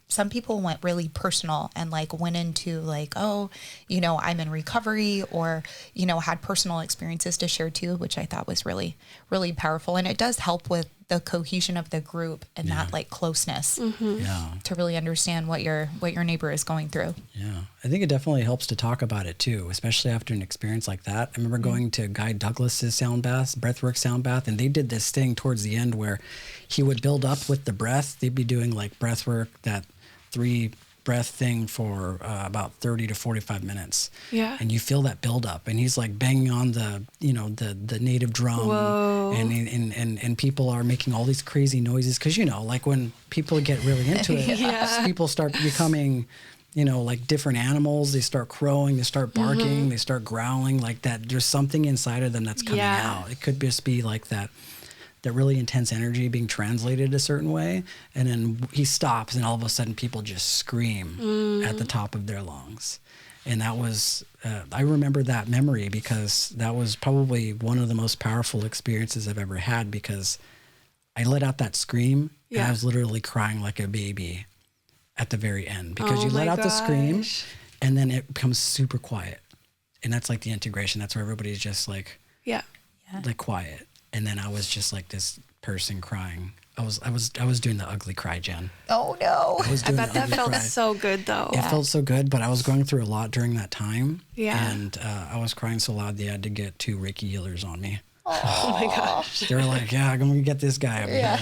some people went really personal and like went into like, oh, you know, I'm in recovery, or, you know, had personal experiences to share too, which I thought was really, really powerful. And it does help with the cohesion of the group and that like closeness to really understand what your neighbor is going through. Yeah. I think it definitely helps to talk about it too, especially after an experience like that. I remember going to Guy Douglas's sound bath, breathwork sound bath, and they did this thing towards the end where he would build up with the breath. They'd be doing like breathwork, that 3 breath thing for about 30 to 45 minutes. Yeah. And you feel that build up, and he's like banging on the, you know, the native drum. Whoa. And people are making all these crazy noises. 'Cause, you know, like when people get really into it, people start becoming, you know, like different animals. They start crowing, they start barking, they start growling like that. There's something inside of them that's coming out. It could just be like that that really intense energy being translated a certain way. And then he stops and all of a sudden people just scream at the top of their lungs. And that was, I remember that memory because that was probably one of the most powerful experiences I've ever had, because I let out that scream and I was literally crying like a baby at the very end, because you let out the scream and then it becomes super quiet. And that's like the integration. That's where everybody's just like, like quiet. And then I was just like this person crying. I was doing the ugly cry, Jen. Oh no. I bet that felt so good though. It felt so good, but I was going through a lot during that time. Yeah. And I was crying so loud they had to get 2 Reiki healers on me. Oh my gosh. They were like, yeah, I'm going to get this guy over here.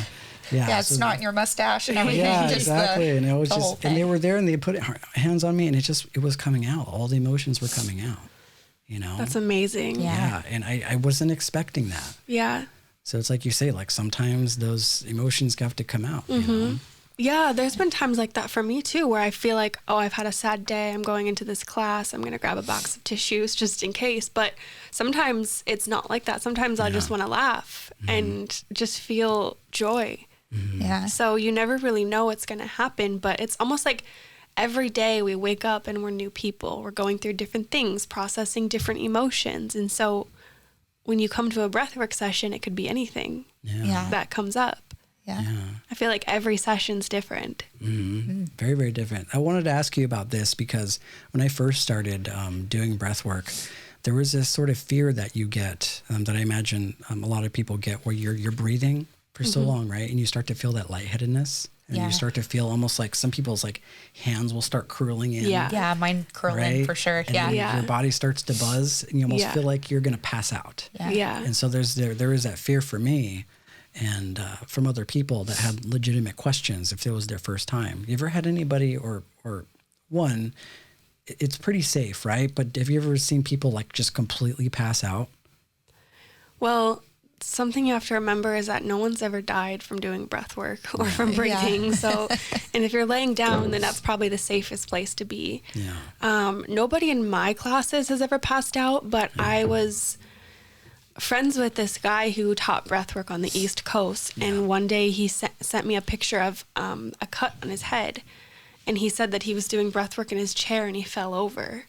Yeah, so snot in your mustache and everything. Yeah, just exactly. And it was the whole just, and they thing. were there and they put hands on me and it was coming out. All the emotions were coming out, you know? That's amazing. Yeah. And I wasn't expecting that. Yeah. So it's like you say, like sometimes those emotions have to come out, you know? Yeah, there's been times like that for me too, where I feel like, oh, I've had a sad day. I'm going into this class. I'm going to grab a box of tissues just in case. But sometimes it's not like that. Sometimes I just want to laugh and just feel joy. Yeah. So you never really know what's going to happen, but it's almost like every day we wake up and we're new people. We're going through different things, processing different emotions. And so when you come to a breathwork session, it could be anything that comes up. Yeah. I feel like every session's different. Very, very different. I wanted to ask you about this because when I first started doing breath work, there was this sort of fear that you get that I imagine a lot of people get, where you're breathing for so long, right? And you start to feel that lightheadedness. And you start to feel almost like some people's like hands will start curling in. Yeah, mine curling for sure. And then your body starts to buzz and you almost feel like you're going to pass out. Yeah. And so there is that fear for me and from other people that had legitimate questions if it was their first time. You ever had anybody or one, it's pretty safe, right? But have you ever seen people like just completely pass out? Well, something you have to remember is that no one's ever died from doing breath work or from breathing. So, and if you're laying down, then that's probably the safest place to be. Nobody in my classes has ever passed out, but I was friends with this guy who taught breath work on the East Coast. And one day he sent me a picture of a cut on his head. And he said that he was doing breath work in his chair and he fell over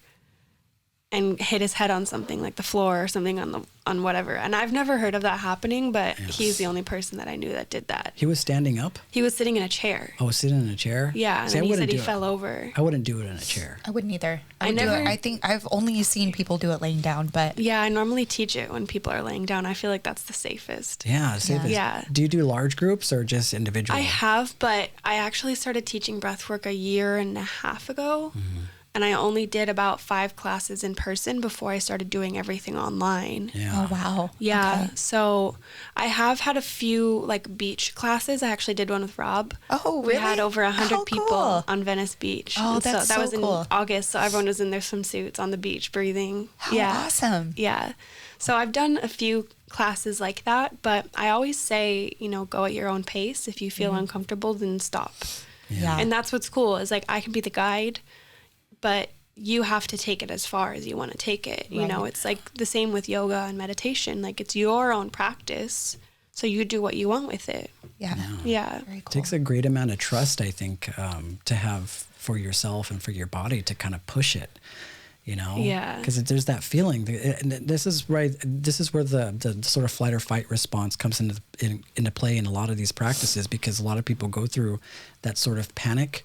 and hit his head on something like the floor or something on whatever. And I've never heard of that happening, but he's the only person that I knew that did that. He was standing up? He was sitting in a chair. Oh, sitting in a chair? Yeah, and See, then he said he fell over. I wouldn't do it in a chair. I wouldn't either. I think I've only seen people do it laying down, but yeah, I normally teach it when people are laying down. I feel like that's the safest. Yeah, safest. Yeah. Do you do large groups or just individual? I have, but I actually started teaching breathwork 1.5 years ago. And I only did about 5 classes in person before I started doing everything online. Yeah. oh wow. Yeah. Okay. So I have had a few like beach classes. I actually did one with Rob. Oh, We had really? over 100 How people cool. on Venice Beach. Oh, And that's that so was in cool. August. So everyone was in their swimsuits on the beach breathing. How awesome. Yeah. So I've done a few classes like that, but I always say, go at your own pace. If you feel uncomfortable, then stop. Yeah. And that's what's cool is like I can be the guide, but you have to take it as far as you want to take it. You know, it's like the same with yoga and meditation. Like it's your own practice. So you do what you want with it. Yeah. Yeah. Very It cool. takes a great amount of trust, I think, to have for yourself and for your body to kind of push it, Yeah. Because there's that feeling. And this is right. This is where the sort of flight or fight response comes into play in a lot of these practices, because a lot of people go through that sort of panic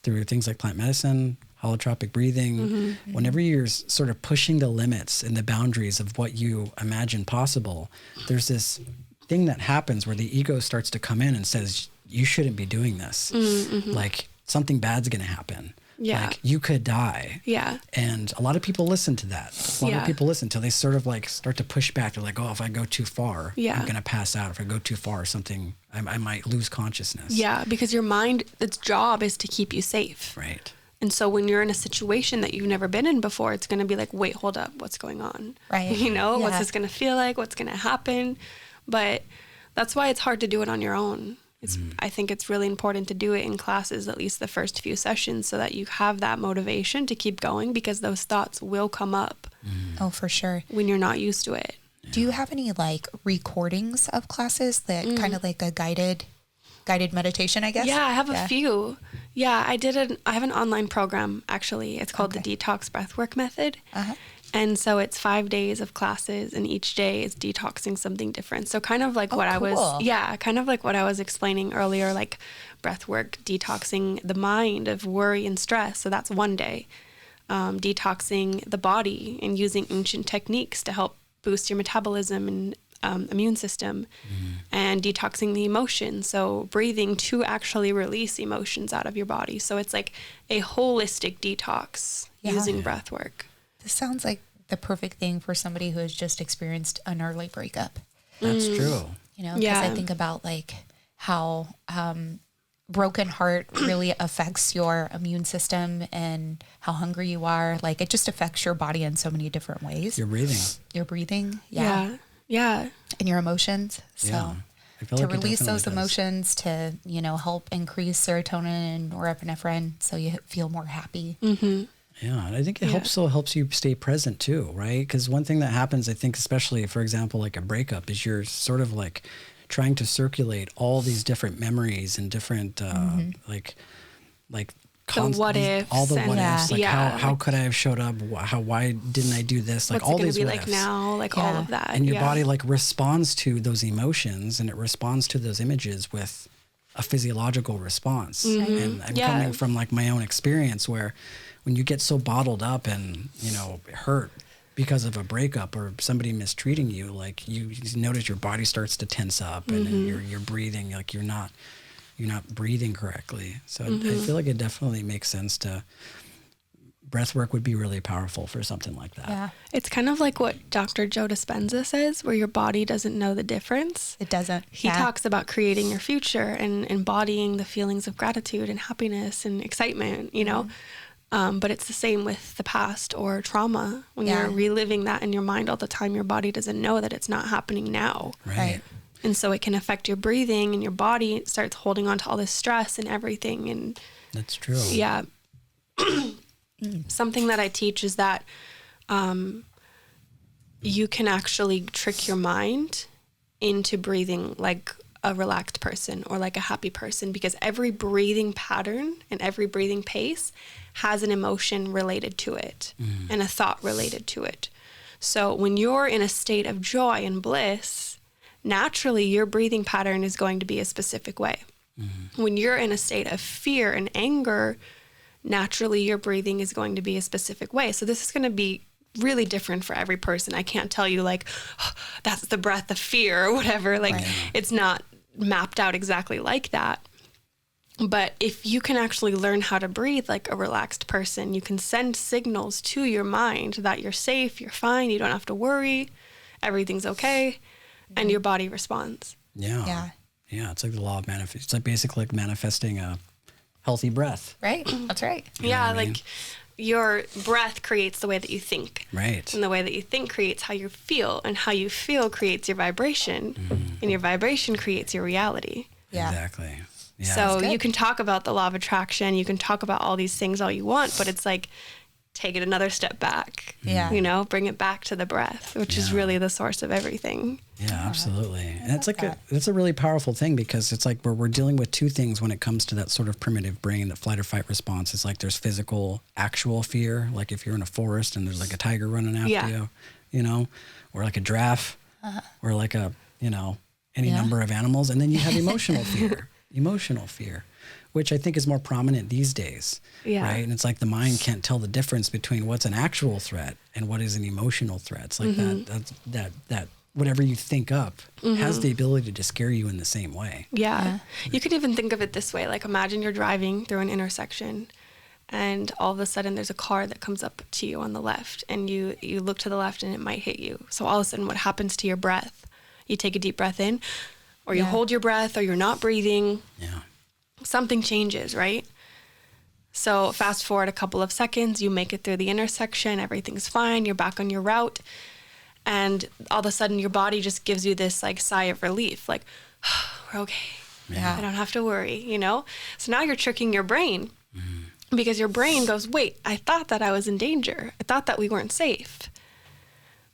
through things like plant medicine, holotropic breathing. Whenever you're sort of pushing the limits and the boundaries of what you imagine possible, there's this thing that happens where the ego starts to come in and says, you shouldn't be doing this. Like something bad's going to happen. Yeah. Like you could die. Yeah. And a lot of people listen to that. A lot of Yeah. people listen till they sort of like start to push back. They're like, oh, if I go too far, Yeah. I'm going to pass out. If I go too far, I might lose consciousness. Yeah. Because your mind, its job is to keep you safe. Right. And so when you're in a situation that you've never been in before, it's going to be like, wait, hold up. What's going on? Right. What's Yeah. this going to feel like? What's going to happen? But that's why it's hard to do it on your own. I think it's really important to do it in classes, at least the first few sessions, so that you have that motivation to keep going, because those thoughts will come up Oh, for sure. when you're not used to it. Do you have any like recordings of classes that kind of like a guided meditation, I guess? Yeah, I have a few. Yeah, I have an online program, actually. It's called the Detox Breathwork Method. And so it's 5 days of classes, and each day is detoxing something different. So kind of like kind of like what I was explaining earlier, like breathwork, detoxing the mind of worry and stress. So that's one day. Detoxing the body and using ancient techniques to help boost your metabolism and immune system, and detoxing the emotions. So breathing to actually release emotions out of your body. So it's like a holistic detox using breath work. This sounds like the perfect thing for somebody who has just experienced an early breakup. That's true. You know, because I think about like how broken heart really affects your immune system and how hungry you are. Like it just affects your body in so many different ways. Your breathing. Yeah. And your emotions. So I feel to like release those does. emotions, to, you know, help increase serotonin and norepinephrine so you feel more happy. Yeah, and I think it helps you stay present too, right? Because one thing that happens, I think, especially, for example, like a breakup, is you're sort of like trying to circulate all these different memories and different like the what ifs, all the what ifs, like how could I have showed up? Why didn't I do this? Like what's all it gonna these be what like ifs. now, like all of that, and your body like responds to those emotions, and it responds to those images with a physiological response. And I'm coming from like my own experience where when you get so bottled up and, you know, hurt because of a breakup or somebody mistreating you, like you notice your body starts to tense up and you're breathing, like you're not breathing correctly. So I feel like it definitely makes sense to, breath work would be really powerful for something like that. Yeah. It's kind of like what Dr. Joe Dispenza says, where your body doesn't know the difference. It doesn't. He talks about creating your future and embodying the feelings of gratitude and happiness and excitement, you know. But it's the same with the past or trauma. When you're reliving that in your mind all the time, your body doesn't know that it's not happening now. Right. And so it can affect your breathing, and your body starts holding on to all this stress and everything. And that's true. Yeah. Something that I teach is that you can actually trick your mind into breathing like a relaxed person or like a happy person, because every breathing pattern and every breathing pace has an emotion related to it and a thought related to it. So when you're in a state of joy and bliss, naturally your breathing pattern is going to be a specific way. When you're in a state of fear and anger, naturally your breathing is going to be a specific way. So this is going to be really different for every person. I can't tell you like, oh, that's the breath of fear or whatever. Like it's not mapped out exactly like that. But if you can actually learn how to breathe like a relaxed person, you can send signals to your mind that you're safe, you're fine, you don't have to worry, everything's okay, and your body responds. Yeah, it's like the law of manifest. It's like basically like manifesting a healthy breath. Right. That's right. You know what I mean? Like your breath creates the way that you think. Right. And the way that you think creates how you feel, and how you feel creates your vibration, and your vibration creates your reality. Yeah. Exactly. Yeah. So you can talk about the law of attraction, you can talk about all these things all you want, but it's like, take it another step back. Yeah. You know, bring it back to the breath, which is really the source of everything. Yeah, absolutely. And it's like it's a really powerful thing, because it's like we're dealing with two things when it comes to that sort of primitive brain, that flight or fight response. It's like there's physical, actual fear, like if you're in a forest and there's like a tiger running after you, you know, or like a giraffe, or like a, you know, any number of animals. And then you have emotional fear, which I think is more prominent these days. Yeah. Right. And it's like the mind can't tell the difference between what's an actual threat and what is an emotional threat. It's like that whatever you think up has the ability to scare you in the same way. Yeah. You could even think of it this way. Like imagine you're driving through an intersection, and all of a sudden there's a car that comes up to you on the left, and you look to the left and it might hit you. So all of a sudden what happens to your breath? You take a deep breath in, or you hold your breath, or you're not breathing. Yeah. Something changes, right? So fast forward a couple of seconds, you make it through the intersection, everything's fine, you're back on your route, and all of a sudden your body just gives you this like sigh of relief, like, oh, we're okay. I don't have to worry, you know? So now you're tricking your brain, because your brain goes, wait, I thought that I was in danger. I thought that we weren't safe.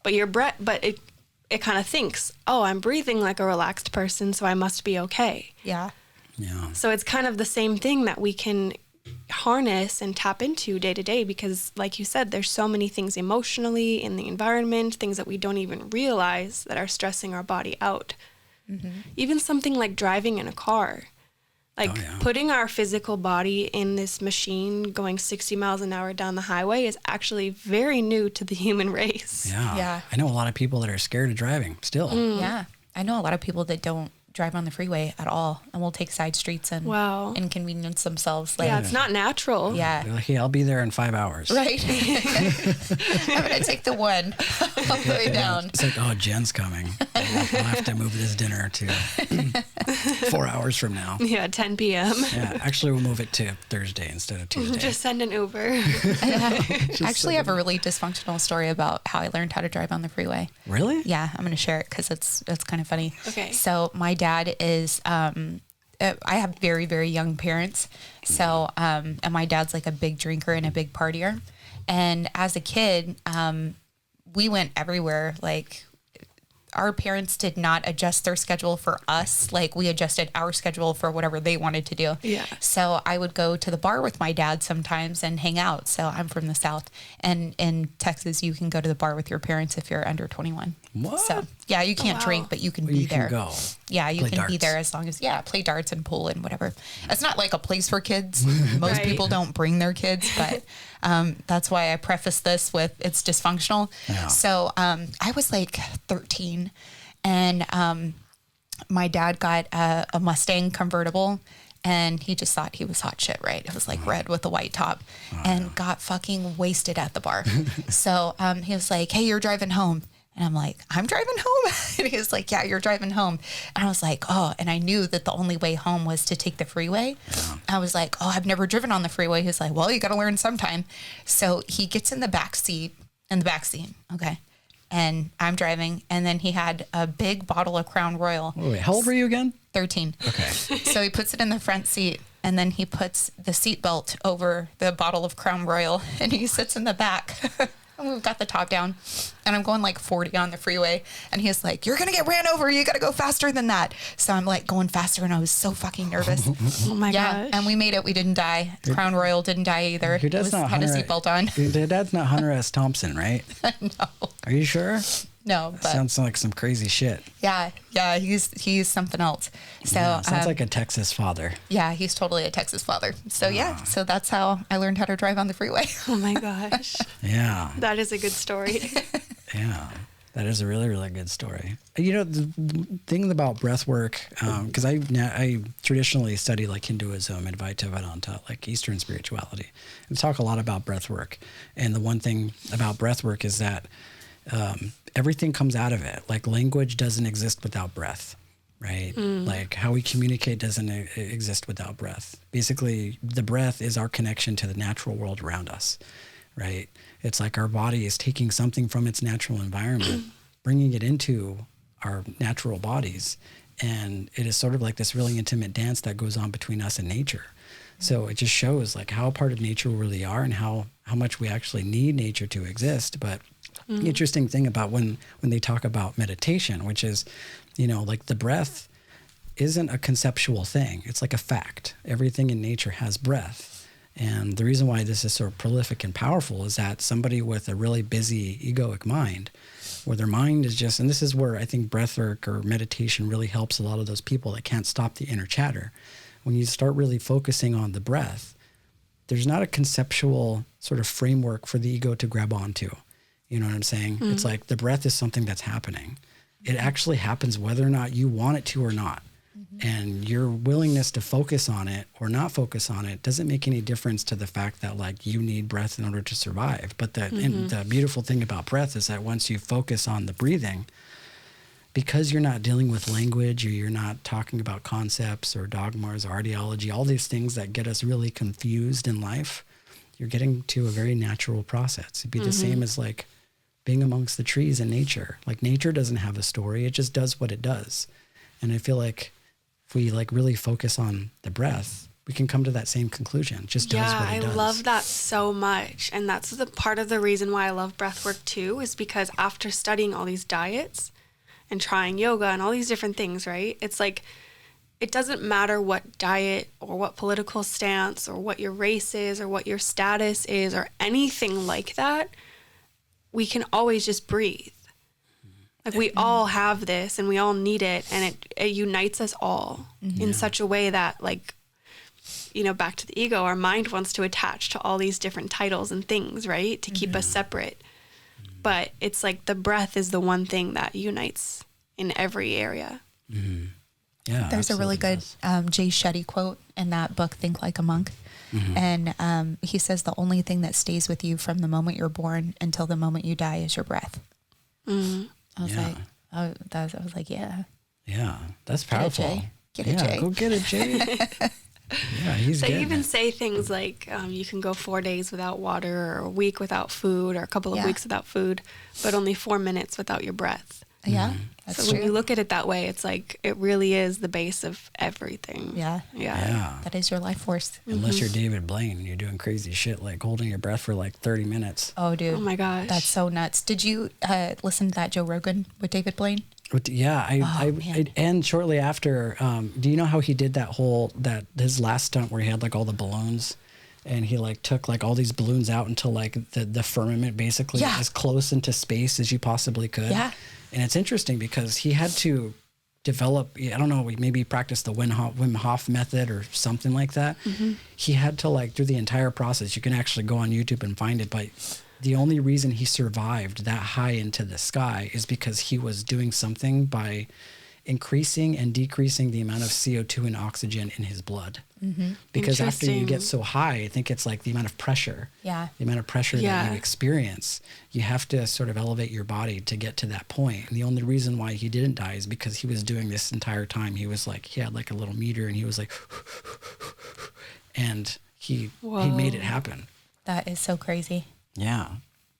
But your breath, it kind of thinks, oh, I'm breathing like a relaxed person, so I must be okay. Yeah. Yeah. So it's kind of the same thing that we can harness and tap into day to day, because like you said, there's so many things emotionally in the environment, things that we don't even realize that are stressing our body out. Even something like driving in a car, like putting our physical body in this machine going 60 miles an hour down the highway is actually very new to the human race. Yeah. I know a lot of people that are scared of driving still. Yeah. I know a lot of people that don't drive on the freeway at all and will take side streets and inconvenience themselves. Like, yeah, it's not natural. Yeah. They're like, hey, I'll be there in 5 hours. Right. I'm going to take the one all the way down. It's like, oh, Jen's coming. I'll have to move this dinner to 4 hours from now. Yeah, 10 p.m. Yeah, actually, we'll move it to Thursday instead of Tuesday. Just send an Uber. I actually have a really dysfunctional story about how I learned how to drive on the freeway. Really? Yeah, I'm going to share it because it's kind of funny. Okay. So my dad is, I have very, very young parents. So, and my dad's like a big drinker and a big partier. And as a kid, we went everywhere. Like, our parents did not adjust their schedule for us. Like, we adjusted our schedule for whatever they wanted to do. Yeah. So I would go to the bar with my dad sometimes and hang out. So I'm from the South, and in Texas, you can go to the bar with your parents if you're under 21. What? So yeah, you can't drink, but you can be You there. can go. Yeah, you Play can be darts. there as long as, play darts and pool and whatever. It's not like a place for kids. Most Right. people don't bring their kids, but that's why I preface this with it's dysfunctional. Yeah. So I was like 13, and my dad got a Mustang convertible, and he just thought he was hot shit, right? It was like red with a white top, and got fucking wasted at the bar. So he was like, hey, you're driving home. And I'm like, I'm driving home? And he was like, yeah, you're driving home. And I was like, oh, and I knew that the only way home was to take the freeway. Yeah. I was like, oh, I've never driven on the freeway. He's like, well, you got to learn sometime. So he gets in the back seat. Okay. And I'm driving. And then he had a big bottle of Crown Royal. Wait, how old were you again? 13. Okay. So he puts it in the front seat, and then he puts the seatbelt over the bottle of Crown Royal, and he sits in the back. We've got the top down, and I'm going like 40 on the freeway, and he's like, you're gonna get ran over, you gotta go faster than that. So I'm like going faster, and I was so fucking nervous. Oh my gosh. And we made it. We didn't die. Crown Royal didn't die either. Your dad's not had a Hunter. seatbelt on. Your dad's not Hunter S. Thompson, right? No, Are you sure? no, but Sounds like some crazy shit. yeah, he's something else. So Yeah, sounds like a Texas father. yeah, he's totally a Texas father. So yeah, so that's how I learned how to drive on the freeway. Oh my gosh. Yeah. That is a good story. Yeah, that is a really, really good story. You know, the thing about breath work, because I traditionally study like Hinduism, Advaita Vedanta, like Eastern spirituality, and talk a lot about breath work. And the one thing about breath work is that everything comes out of it. Like language doesn't exist without breath, right? Like how we communicate doesn't exist without breath. Basically, the breath is our connection to the natural world around us, right? It's like our body is taking something from its natural environment, bringing it into our natural bodies. And it is sort of like this really intimate dance that goes on between us and nature. So it just shows like how part of nature we really are and how much we actually need nature to exist. But the interesting thing about when they talk about meditation, which is, you know, like the breath isn't a conceptual thing. It's like a fact. Everything in nature has breath. And the reason why this is so prolific and powerful is that somebody with a really busy egoic mind, where their mind is just, and this is where I think breathwork or meditation really helps a lot of those people that can't stop the inner chatter. When you start really focusing on the breath, there's not a conceptual sort of framework for the ego to grab onto. You know what I'm saying? It's like the breath is something that's happening. It actually happens whether or not you want it to or not. And your willingness to focus on it or not focus on it doesn't make any difference to the fact that like you need breath in order to survive. But the beautiful thing about breath is that once you focus on the breathing, because you're not dealing with language or you're not talking about concepts or dogmas or ideology, all these things that get us really confused in life, you're getting to a very natural process. It'd be the same as like being amongst the trees in nature. Like nature doesn't have a story. It just does what it does. And I feel like if we like really focus on the breath, we can come to that same conclusion. It just does what it does. I love that so much. And that's the part of the reason why I love breath work too, is because after studying all these diets, and trying yoga and all these different things, right? It's like, it doesn't matter what diet or what political stance or what your race is or what your status is or anything like that. We can always just breathe. Like, we all have this and we all need it, and it unites us all in such a way that, like, you know, back to the ego, our mind wants to attach to all these different titles and things, right? To keep us separate. But it's like the breath is the one thing that unites in every area. Mm-hmm. Yeah, there's a really good Jay Shetty quote in that book, Think Like a Monk. And he says the only thing that stays with you from the moment you're born until the moment you die is your breath. I was like, I was like, yeah. Yeah, that's powerful. Get it, Jay. Go get it, Jay. Yeah, he's They getting even it. say things like you can go 4 days without water, or a week without food, or a couple of weeks without food, but only 4 minutes without your breath. Yeah, that's So true. when you look at it that way, it's like it really is the base of everything. Yeah. That is your life force. Unless you're David Blaine and you're doing crazy shit like holding your breath for like 30 minutes. Oh, dude. Oh my gosh. That's so nuts. Did you listen to that Joe Rogan with David Blaine? Yeah, I and shortly after, do you know how he did that his last stunt where he had like all the balloons? And he like took like all these balloons out until like the firmament basically as close into space as you possibly could. Yeah. And it's interesting because he had to develop, I don't know, maybe practice the Wim Hof method or something like that. He had to like through the entire process, you can actually go on YouTube and find it, but the only reason he survived that high into the sky is because he was doing something by increasing and decreasing the amount of CO2 and oxygen in his blood. Because after you get so high, I think it's like the amount of pressure. Yeah. The amount of pressure that you experience, you have to sort of elevate your body to get to that point. And the only reason why he didn't die is because he was doing this entire time. He was like, he had like a little meter and he was like, and he made it happen. That is so crazy. Yeah.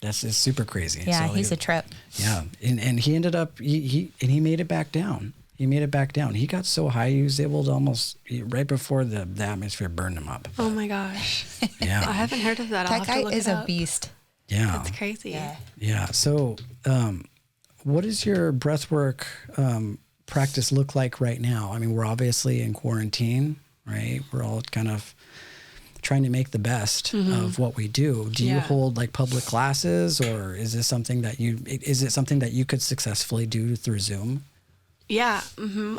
That's super crazy. Yeah, So he's a trip. Yeah. And he ended up, he made it back down. He made it back down. He got so high, he was able to almost, right before the atmosphere burned him up. Oh my gosh. Yeah. I haven't heard of that. I'll That have to guy look is it a up. beast. Yeah. That's crazy. Yeah. So, what does your breathwork practice look like right now? I mean, we're obviously in quarantine, right? We're all kind of trying to make the best of what we do. Do you hold like public classes, or is this something that you could successfully do through Zoom? Yeah.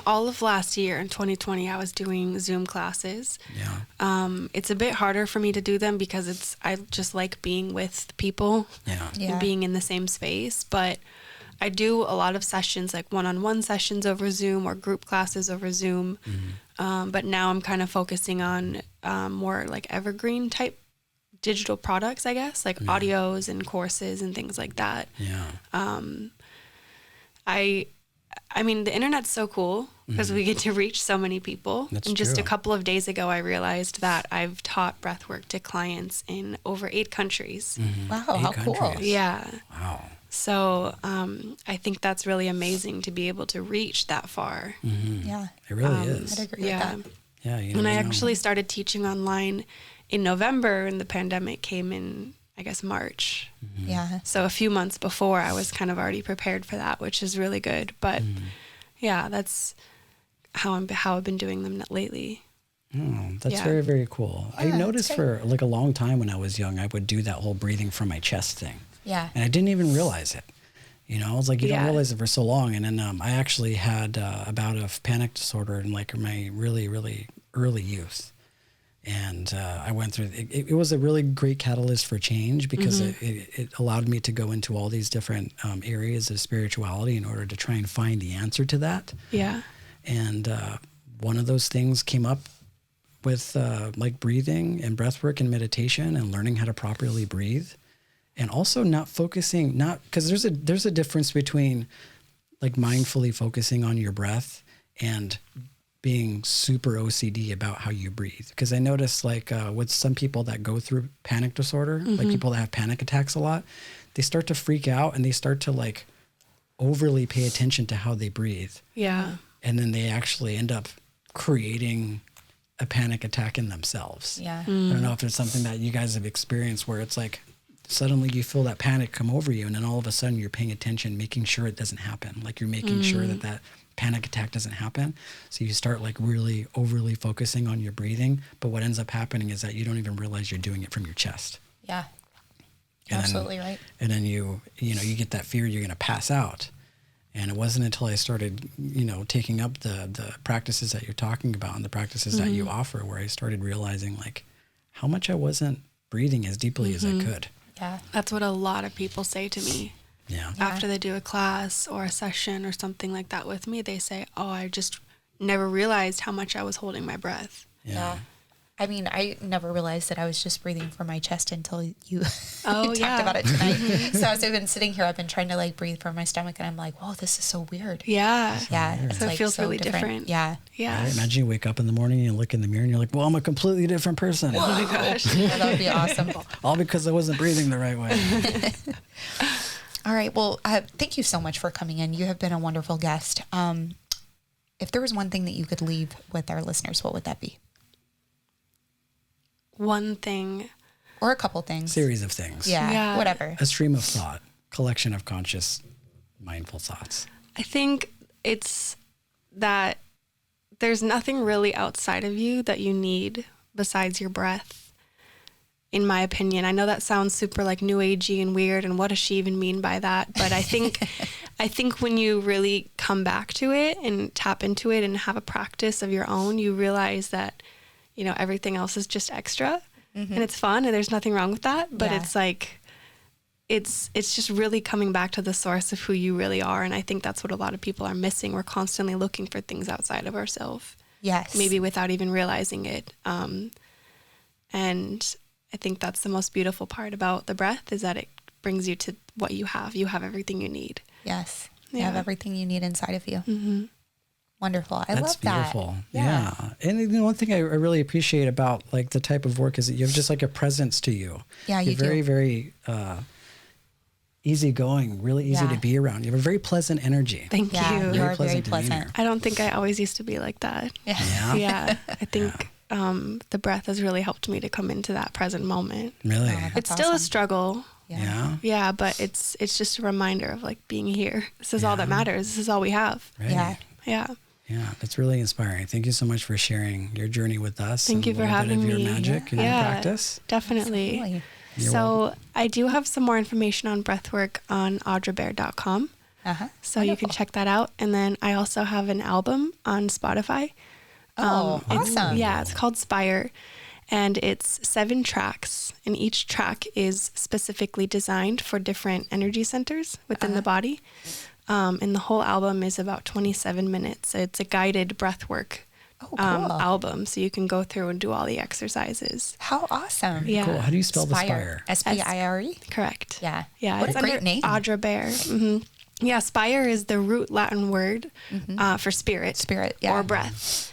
All of last year in 2020, I was doing Zoom classes. Yeah. It's a bit harder for me to do them because I just like being with people and being in the same space. But I do a lot of sessions, like one-on-one sessions over Zoom or group classes over Zoom. But now I'm kind of focusing on more like evergreen type digital products, I guess, like audios and courses and things like that. Yeah. I mean, the internet's so cool because we get to reach so many people. That's and just true. a couple of days ago, I realized that I've taught breathwork to clients in over 8 countries. Wow, 8 how cool. countries. Yeah. Wow. So I think that's really amazing to be able to reach that far. Yeah. It really is. I'd agree Yeah. with that. Yeah. You And I never know. actually started teaching online in November, and the pandemic came in, I guess, March. Yeah. So a few months before, I was kind of already prepared for that, which is really good. But yeah, that's how I've been doing them lately. Oh, that's Yeah. very, very cool. I Yeah, noticed that's for like a long time when I was young, I would do that whole breathing from my chest thing. Yeah. And I didn't even realize it. You know, it's like you don't Yeah. realize it for so long. And then I actually had a bout of panic disorder in like my really, really early youth. And I went through, it was a really great catalyst for change because it allowed me to go into all these different areas of spirituality in order to try and find the answer to that. Yeah. And one of those things came up with like breathing and breath work and meditation and learning how to properly breathe. And also not focusing, because there's a difference between like mindfully focusing on your breath and being super OCD about how you breathe. Because I noticed like with some people that go through panic disorder, like people that have panic attacks a lot, they start to freak out and they start to like overly pay attention to how they breathe. Yeah. And then they actually end up creating a panic attack in themselves. Yeah. I don't know if it's something that you guys have experienced where it's like suddenly you feel that panic come over you, and then all of a sudden you're paying attention, making sure it doesn't happen. Like you're making sure that panic attack doesn't happen. So you start like really overly focusing on your breathing. But what ends up happening is that you don't even realize you're doing it from your chest. Yeah. And Absolutely right. And then you get that fear you're going to pass out. And it wasn't until I started, taking up the practices that you're talking about and the practices that you offer, where I started realizing like how much I wasn't breathing as deeply as I could. Yeah. That's what a lot of people say to me. Yeah. After they do a class or a session or something like that with me, they say, oh, I just never realized how much I was holding my breath. Yeah. I mean, I never realized that I was just breathing from my chest until you talked about it tonight. So as I've been sitting here, I've been trying to like breathe from my stomach, and I'm like, whoa, this is so weird. Yeah. Yeah. It's So it like feels so really different. Yeah. Yeah. Right? Imagine you wake up in the morning and you look in the mirror and you're like, well, I'm a completely different person. Oh my gosh. Yeah, that would be awesome. All because I wasn't breathing the right way. All right. Well, thank you so much for coming in. You have been a wonderful guest. If there was one thing that you could leave with our listeners, what would that be? One thing. Or a couple things. Series of things. Yeah. Whatever. A stream of thought, collection of conscious, mindful thoughts. I think it's that there's nothing really outside of you that you need besides your breath, in my opinion. I know that sounds super like new agey and weird, and what does she even mean by that? But I think when you really come back to it and tap into it and have a practice of your own, you realize that, everything else is just extra, and it's fun, and there's nothing wrong with that. But it's like, it's just really coming back to the source of who you really are. And I think that's what a lot of people are missing. We're constantly looking for things outside of ourselves. Yes. Maybe without even realizing it. And I think that's the most beautiful part about the breath, is that it brings you to what you have. You have everything you need. Yes. You Yeah. have everything you need inside of you. Mm-hmm. Wonderful. I That's love that. beautiful. Yeah. And one thing I really appreciate about like the type of work is that you have just like a presence to you. Yeah, you You're very, do. very easygoing, really easy to be around. You have a very pleasant energy. Thank Yeah, you. you are very pleasant pleasant. demeanor. I don't think I always used to be like that. Yeah. Yeah. I think the breath has really helped me to come into that present moment. Really? That's It's still a awesome. struggle. Yeah. Yeah, but it's just a reminder of like being here. This is all that matters. This is all we have. Right. Yeah. Yeah. Yeah, that's really inspiring. Thank you so much for sharing your journey with us. Thank you and for a little bit having of your me. magic and your practice. Definitely. Absolutely. You're So I do have some more information on breathwork on audrabear.com. Uh-huh. So you can check that out. And then I also have an album on Spotify. Oh, awesome. Yeah, it's called Spire. And it's 7 tracks. And each track is specifically designed for different energy centers within the body. And the whole album is about 27 minutes. It's a guided breathwork cool. album. So you can go through and do all the exercises. How awesome. Yeah. Cool. How do you spell the Spire? S-P-I-R-E? Correct. Yeah. Yeah. What it's a great under name. Audra Bear. Mm-hmm. Yeah. Spire is the root Latin word for spirit. Spirit, yeah. Or breath.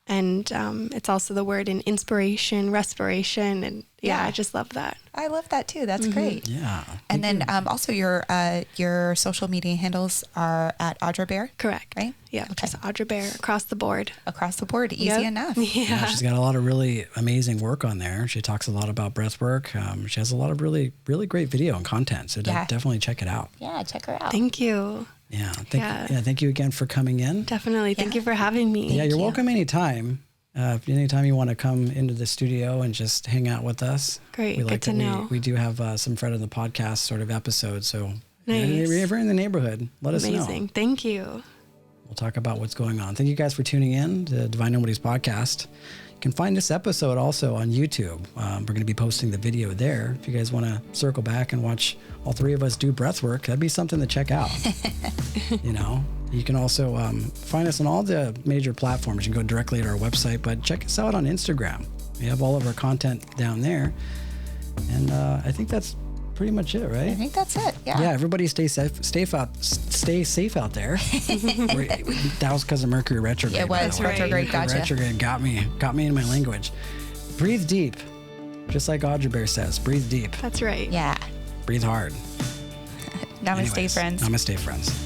And it's also the word in inspiration, respiration. And I just love that. I love that too. That's great. Yeah. And then also your social media handles are at Audra Bear, Correct. right? Yeah. Okay. Just Audra Bear across the board. Across the board. Easy Yep. enough. Yeah, she's got a lot of really amazing work on there. She talks a lot about breath work. She has a lot of really, really great video and content. So Yeah. definitely check it out. Yeah, check her out. Thank you. Yeah. Yeah. Thank you again for coming in. Definitely. Thank you for having me. Yeah, you're you. welcome anytime. Anytime you want to come into the studio and just hang out with us. Great, We good like to that know. we do have some friend of the podcast sort of episodes. So Nice. if you're ever in the neighborhood, let us know. Amazing. Thank you. We'll talk about what's going on. Thank you guys for tuning in to Divine Nobodies podcast. You can find this episode also on YouTube. We're going to be posting the video there. If you guys want to circle back and watch all three of us do breath work, that'd be something to check out. You can also find us on all the major platforms. You can go directly to our website, but check us out on Instagram. We have all of our content down there. And I think that's pretty much it, right? I think that's it. Yeah. Yeah, everybody stay safe out there. That was because of Mercury retrograde. It by was the way. retrograde. Mercury Gotcha. retrograde got me in my language. Breathe deep, just like Audra Bear says. Breathe deep. That's right. Yeah. Breathe hard. Namaste, Anyways, friends. Namaste, friends.